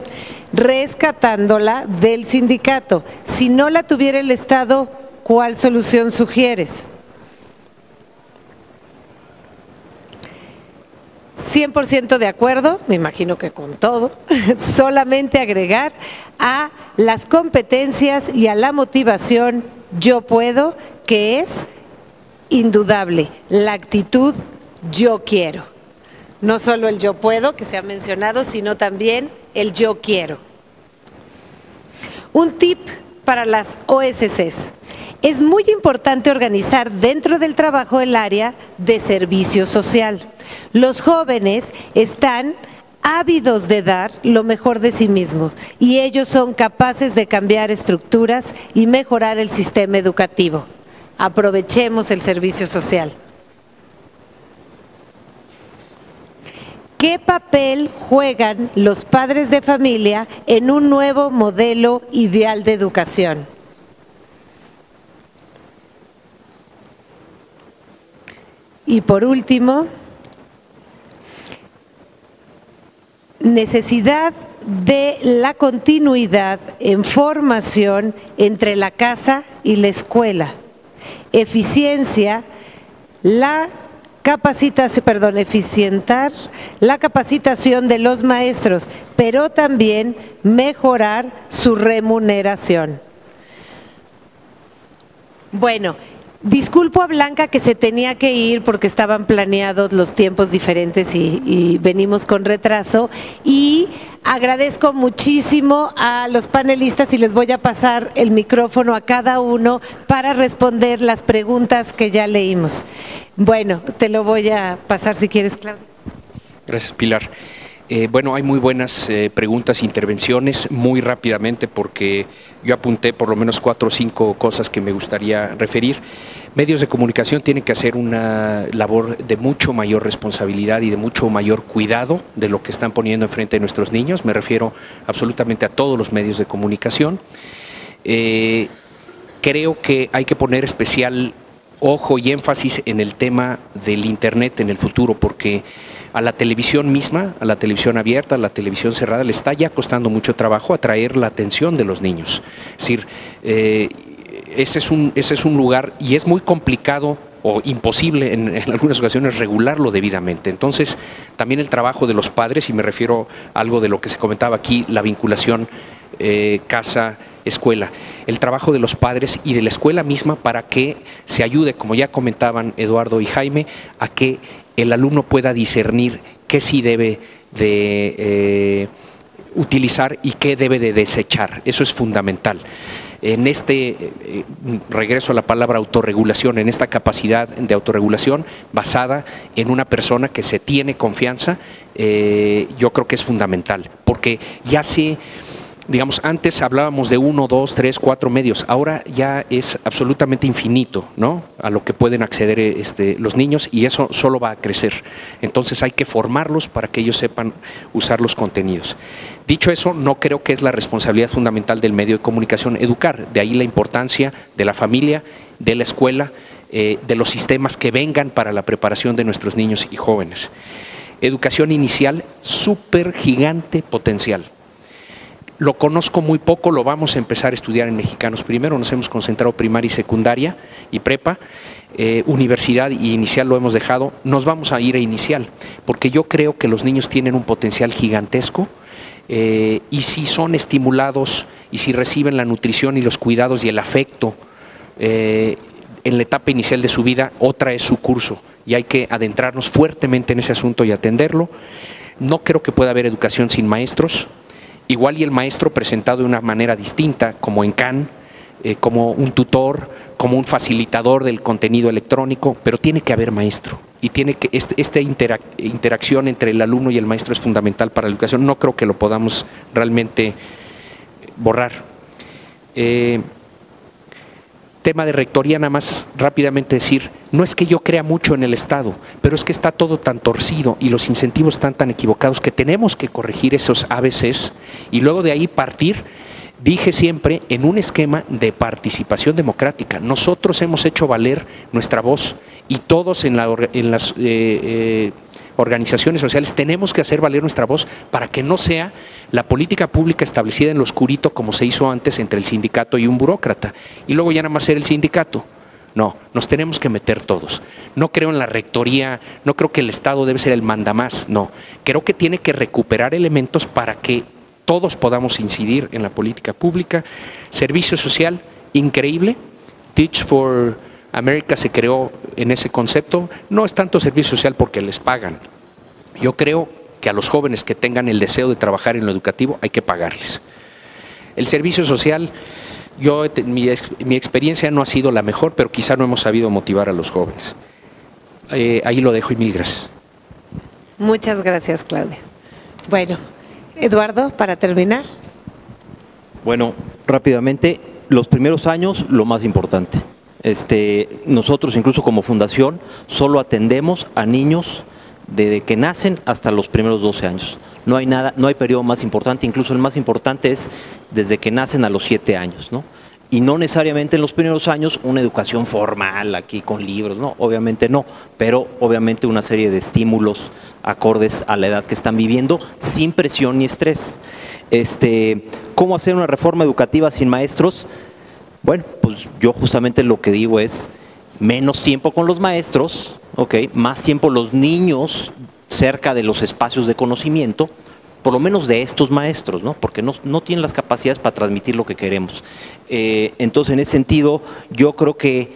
Speaker 2: rescatándola del sindicato. Si no la tuviera el Estado, ¿cuál solución sugieres? 100% de acuerdo, me imagino que con todo, solamente agregar a las competencias y a la motivación yo puedo, que es indudable, la actitud yo quiero. No solo el yo puedo, que se ha mencionado, sino también el yo quiero. Un tip para las OSCs. Es muy importante organizar dentro del trabajo el área de servicio social. Los jóvenes están ávidos de dar lo mejor de sí mismos y ellos son capaces de cambiar estructuras y mejorar el sistema educativo. Aprovechemos el servicio social. ¿Qué papel juegan los padres de familia en un nuevo modelo ideal de educación? Y por último, necesidad de la continuidad en formación entre la casa y la escuela. Eficiencia, eficientar la capacitación de los maestros, pero también mejorar su remuneración. Bueno, disculpo a Blanca que se tenía que ir porque estaban planeados los tiempos diferentes y venimos con retraso, y agradezco muchísimo a los panelistas y les voy a pasar el micrófono a cada uno para responder las preguntas que ya leímos. Bueno, te lo voy a pasar si quieres, Claudia.
Speaker 1: Gracias, Pilar. Bueno, hay muy buenas preguntas, intervenciones, muy rápidamente porque yo apunté por lo menos 4 o 5 cosas que me gustaría referir. Medios de comunicación tienen que hacer una labor de mucho mayor responsabilidad y de mucho mayor cuidado de lo que están poniendo enfrente de nuestros niños. Me refiero absolutamente a todos los medios de comunicación. Creo que hay que poner especial ojo y énfasis en el tema del Internet en el futuro, porque a la televisión misma, a la televisión abierta, a la televisión cerrada, le está ya costando mucho trabajo atraer la atención de los niños. Es decir, ese es un lugar y es muy complicado o imposible en algunas ocasiones regularlo debidamente. Entonces, también el trabajo de los padres, y me refiero a algo de lo que se comentaba aquí, la vinculación casa-escuela, el trabajo de los padres y de la escuela misma para que se ayude, como ya comentaban Eduardo y Jaime, a que el alumno pueda discernir qué sí debe de utilizar y qué debe de desechar. Eso es fundamental. En regreso a la palabra autorregulación, en esta capacidad de autorregulación basada en una persona que se tiene confianza, yo creo que es fundamental, porque ya digamos, antes hablábamos de 1, 2, 3, 4 medios, ahora ya es absolutamente infinito, ¿no?, a lo que pueden acceder los niños, y eso solo va a crecer. Entonces hay que formarlos para que ellos sepan usar los contenidos. Dicho eso, no creo que es la responsabilidad fundamental del medio de comunicación educar, de ahí la importancia de la familia, de la escuela, de los sistemas que vengan para la preparación de nuestros niños y jóvenes. Educación inicial, súper gigante potencial. Lo conozco muy poco, lo vamos a empezar a estudiar en Mexicanos Primero, nos hemos concentrado primaria y secundaria y prepa, universidad y inicial lo hemos dejado, nos vamos a ir a inicial, porque yo creo que los niños tienen un potencial gigantesco, y si son estimulados y si reciben la nutrición y los cuidados y el afecto en la etapa inicial de su vida, otra es su curso, y hay que adentrarnos fuertemente en ese asunto y atenderlo. No creo que pueda haber educación sin maestros. Igual y el maestro presentado de una manera distinta, como en CAN, como un tutor, como un facilitador del contenido electrónico, pero tiene que haber maestro. Y tiene que esta interacción entre el alumno y el maestro es fundamental para la educación. No creo que lo podamos realmente borrar. Tema de rectoría, nada más rápidamente decir, no es que yo crea mucho en el Estado, pero es que está todo tan torcido y los incentivos están tan equivocados que tenemos que corregir esos ABCs y luego de ahí partir, dije siempre, en un esquema de participación democrática. Nosotros hemos hecho valer nuestra voz y todos en las organizaciones sociales tenemos que hacer valer nuestra voz para que no sea la política pública establecida en lo oscurito como se hizo antes entre el sindicato y un burócrata y luego ya nada más era el sindicato. No, nos tenemos que meter todos. No creo en la rectoría, no creo que el Estado debe ser el mandamás, no. Creo que tiene que recuperar elementos para que todos podamos incidir en la política pública. Servicio social, increíble. Teach for America se creó en ese concepto. No es tanto servicio social porque les pagan. Yo creo que a los jóvenes que tengan el deseo de trabajar en lo educativo hay que pagarles. El servicio social, mi experiencia no ha sido la mejor, pero quizá no hemos sabido motivar a los jóvenes. Ahí lo dejo y mil gracias.
Speaker 2: Muchas gracias, Claudia. Bueno, Eduardo, para terminar.
Speaker 4: Bueno, rápidamente, los primeros años, lo más importante. Nosotros, incluso como fundación, solo atendemos a niños desde que nacen hasta los primeros 12 años. No hay nada, no hay periodo más importante, incluso el más importante es desde que nacen a los 7 años, ¿no? Y no necesariamente en los primeros años una educación formal aquí con libros, ¿no? Obviamente no, pero obviamente una serie de estímulos acordes a la edad que están viviendo sin presión ni estrés. ¿Cómo hacer una reforma educativa sin maestros? Bueno, pues yo justamente lo que digo es menos tiempo con los maestros, ¿okay? Más tiempo los niños cerca de los espacios de conocimiento, por lo menos de estos maestros, ¿no? Porque no tienen las capacidades para transmitir lo que queremos. Entonces, en ese sentido, yo creo que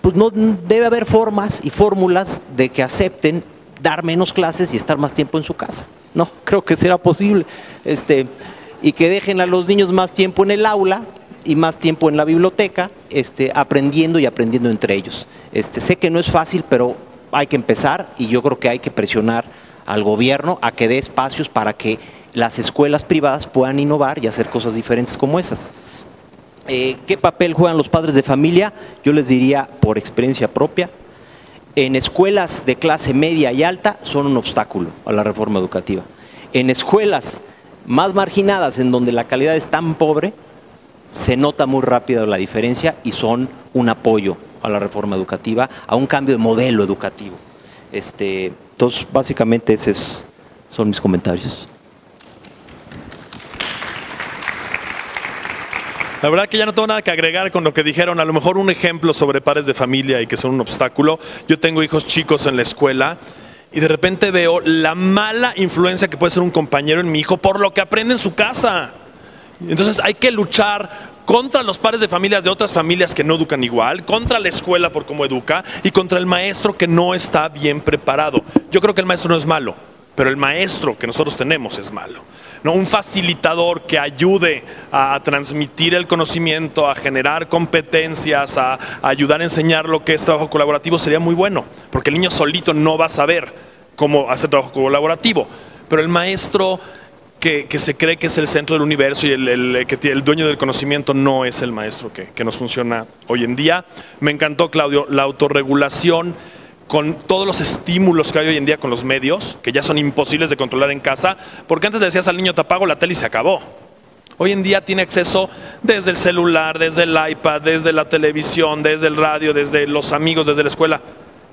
Speaker 4: pues no debe haber formas y fórmulas de que acepten dar menos clases y estar más tiempo en su casa. No, creo que será posible. Y que dejen a los niños más tiempo en el aula y más tiempo en la biblioteca, aprendiendo y aprendiendo entre ellos. Sé que no es fácil, pero hay que empezar y yo creo que hay que presionar al gobierno a que dé espacios para que las escuelas privadas puedan innovar y hacer cosas diferentes como esas. ¿Qué papel juegan los padres de familia? Yo les diría, por experiencia propia, en escuelas de clase media y alta son un obstáculo a la reforma educativa. En escuelas más marginadas, en donde la calidad es tan pobre, se nota muy rápido la diferencia y son un apoyo a la reforma educativa, a un cambio de modelo educativo. Entonces, básicamente esos son mis comentarios.
Speaker 5: La verdad que ya no tengo nada que agregar con lo que dijeron. A lo mejor un ejemplo sobre padres de familia y que son un obstáculo. Yo tengo hijos chicos en la escuela y de repente veo la mala influencia que puede ser un compañero en mi hijo por lo que aprende en su casa. Entonces hay que luchar contra los padres de familias de otras familias que no educan igual, contra la escuela por cómo educa y contra el maestro que no está bien preparado. Yo creo que el maestro no es malo, pero el maestro que nosotros tenemos es malo. ¿No? Un facilitador que ayude a transmitir el conocimiento, a generar competencias, a ayudar a enseñar lo que es trabajo colaborativo sería muy bueno, porque el niño solito no va a saber cómo hacer trabajo colaborativo, pero el maestro que se cree que es el centro del universo y el dueño del conocimiento no es el maestro que nos funciona hoy en día. Me encantó, Claudio, la autorregulación con todos los estímulos que hay hoy en día con los medios, que ya son imposibles de controlar en casa, porque antes le decías al niño, te apago la tele y se acabó. Hoy en día tiene acceso desde el celular, desde el iPad, desde la televisión, desde el radio, desde los amigos, desde la escuela.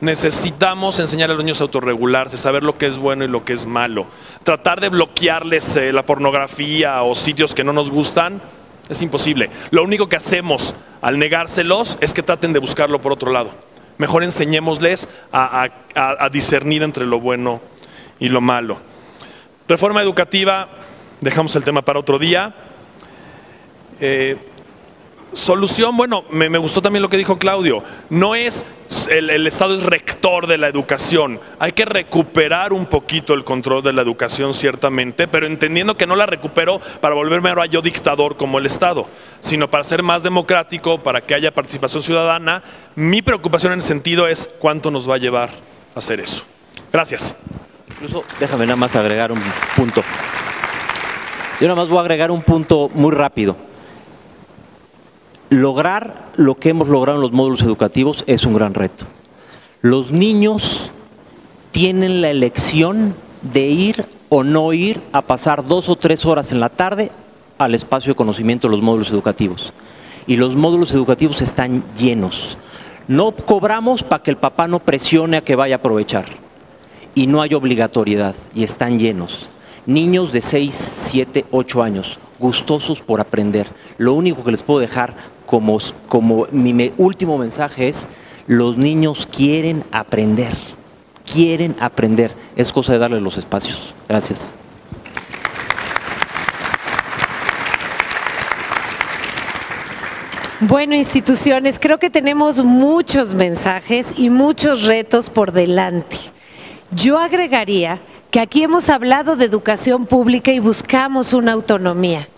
Speaker 5: Necesitamos enseñar a los niños a autorregularse, saber lo que es bueno y lo que es malo. Tratar de bloquearles la pornografía o sitios que no nos gustan es imposible. Lo único que hacemos al negárselos es que traten de buscarlo por otro lado. Mejor enseñémosles a discernir entre lo bueno y lo malo. Reforma educativa, dejamos el tema para otro día. Solución, bueno, me gustó también lo que dijo Claudio. No es el Estado es rector de la educación. Hay que recuperar un poquito el control de la educación, ciertamente, pero entendiendo que no la recupero para volverme ahora yo dictador como el Estado, sino para ser más democrático, para que haya participación ciudadana. Mi preocupación en ese sentido es cuánto nos va a llevar a hacer eso. Gracias.
Speaker 4: Incluso, déjame nada más agregar un punto. Yo nada más voy a agregar un punto muy rápido. lograr lo que hemos logrado en los módulos educativos es un gran reto. Los niños tienen la elección de ir o no ir a pasar 2 o 3 horas en la tarde al espacio de conocimiento de los módulos educativos. Y los módulos educativos están llenos. No cobramos para que el papá no presione a que vaya a aprovechar. Y no hay obligatoriedad, y están llenos. Niños de 6, 7, 8 años, gustosos por aprender. Lo único que les puedo dejar como mi último mensaje es: los niños quieren aprender. Quieren aprender. Es cosa de darles los espacios. Gracias.
Speaker 2: Bueno, instituciones, creo que tenemos muchos mensajes y muchos retos por delante. Yo agregaría que aquí hemos hablado de educación pública y buscamos una autonomía.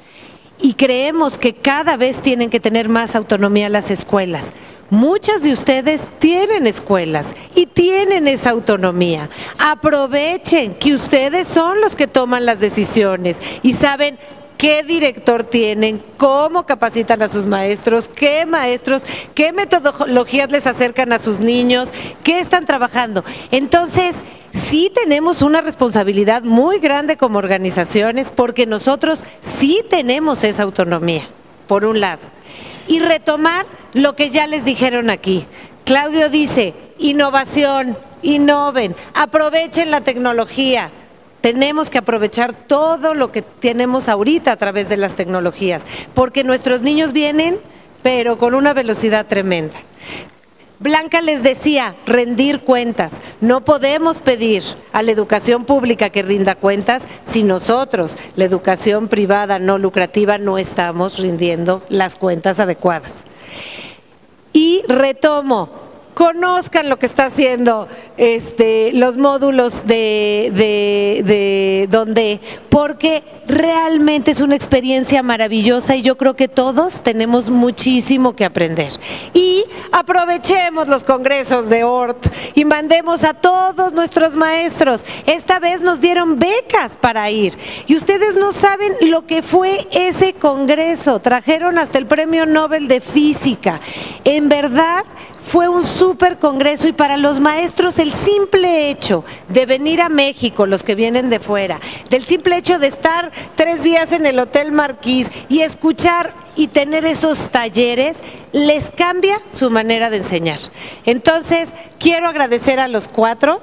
Speaker 2: Y creemos que cada vez tienen que tener más autonomía las escuelas. Muchas de ustedes tienen escuelas y tienen esa autonomía. Aprovechen que ustedes son los que toman las decisiones y saben qué director tienen, cómo capacitan a sus maestros, qué metodologías les acercan a sus niños, qué están trabajando. Entonces, sí tenemos una responsabilidad muy grande como organizaciones porque nosotros sí tenemos esa autonomía, por un lado. Y retomar lo que ya les dijeron aquí. Claudio dice, innovación, innoven, aprovechen la tecnología. Tenemos que aprovechar todo lo que tenemos ahorita a través de las tecnologías, porque nuestros niños vienen, pero con una velocidad tremenda. Blanca les decía, rendir cuentas. No podemos pedir a la educación pública que rinda cuentas si nosotros, la educación privada no lucrativa, no estamos rindiendo las cuentas adecuadas. Y retomo, conozcan lo que está haciendo los módulos de donde, porque realmente es una experiencia maravillosa y yo creo que todos tenemos muchísimo que aprender. Y aprovechemos los congresos de ORT y mandemos a todos nuestros maestros. Esta vez nos dieron becas para ir y ustedes no saben lo que fue ese congreso. Trajeron hasta el Premio Nobel de Física. En verdad, fue un súper congreso y para los maestros el simple hecho de venir a México, los que vienen de fuera, del simple hecho de estar 3 días en el Hotel Marquís y escuchar y tener esos talleres, les cambia su manera de enseñar. Entonces, quiero agradecer a los 4.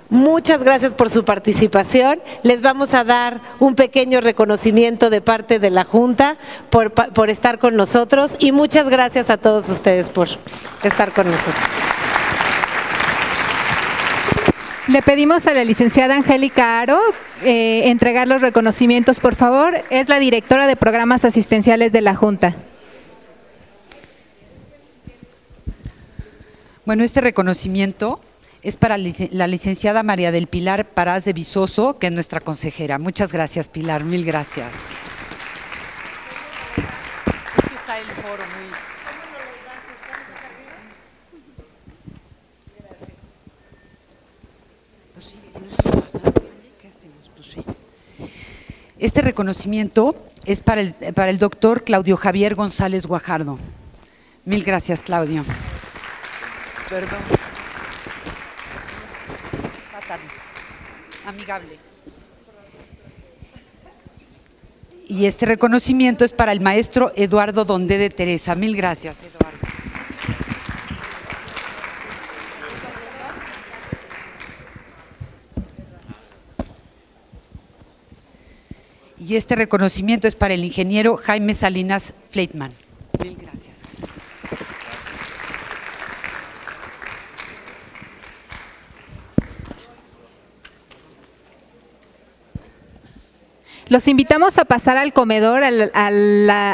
Speaker 2: Muchas gracias por su participación. Les vamos a dar un pequeño reconocimiento de parte de la Junta por estar con nosotros y muchas gracias a todos ustedes por estar con nosotros.
Speaker 6: Le pedimos a la licenciada Angélica Aro entregar los reconocimientos, por favor. Es la directora de programas asistenciales de la Junta.
Speaker 7: Bueno, este reconocimiento es para la licenciada María del Pilar Parás de Vizoso, que es nuestra consejera. Muchas gracias, Pilar, mil gracias. Es que está el foro muy... ¿Cómo nos los das? ¿Nos quedamos acá arriba? Pues sí, si no se pasa, ¿qué hacemos? Pues sí. Este reconocimiento es para el doctor Claudio Javier González Guajardo. Mil gracias, Claudio. Perdón. Amigable. Y este reconocimiento es para el maestro Eduardo Dondé de Teresa. Mil gracias, Eduardo. Y este reconocimiento es para el ingeniero Jaime Salinas Fleitman. Mil gracias.
Speaker 6: Los invitamos a pasar al comedor, a la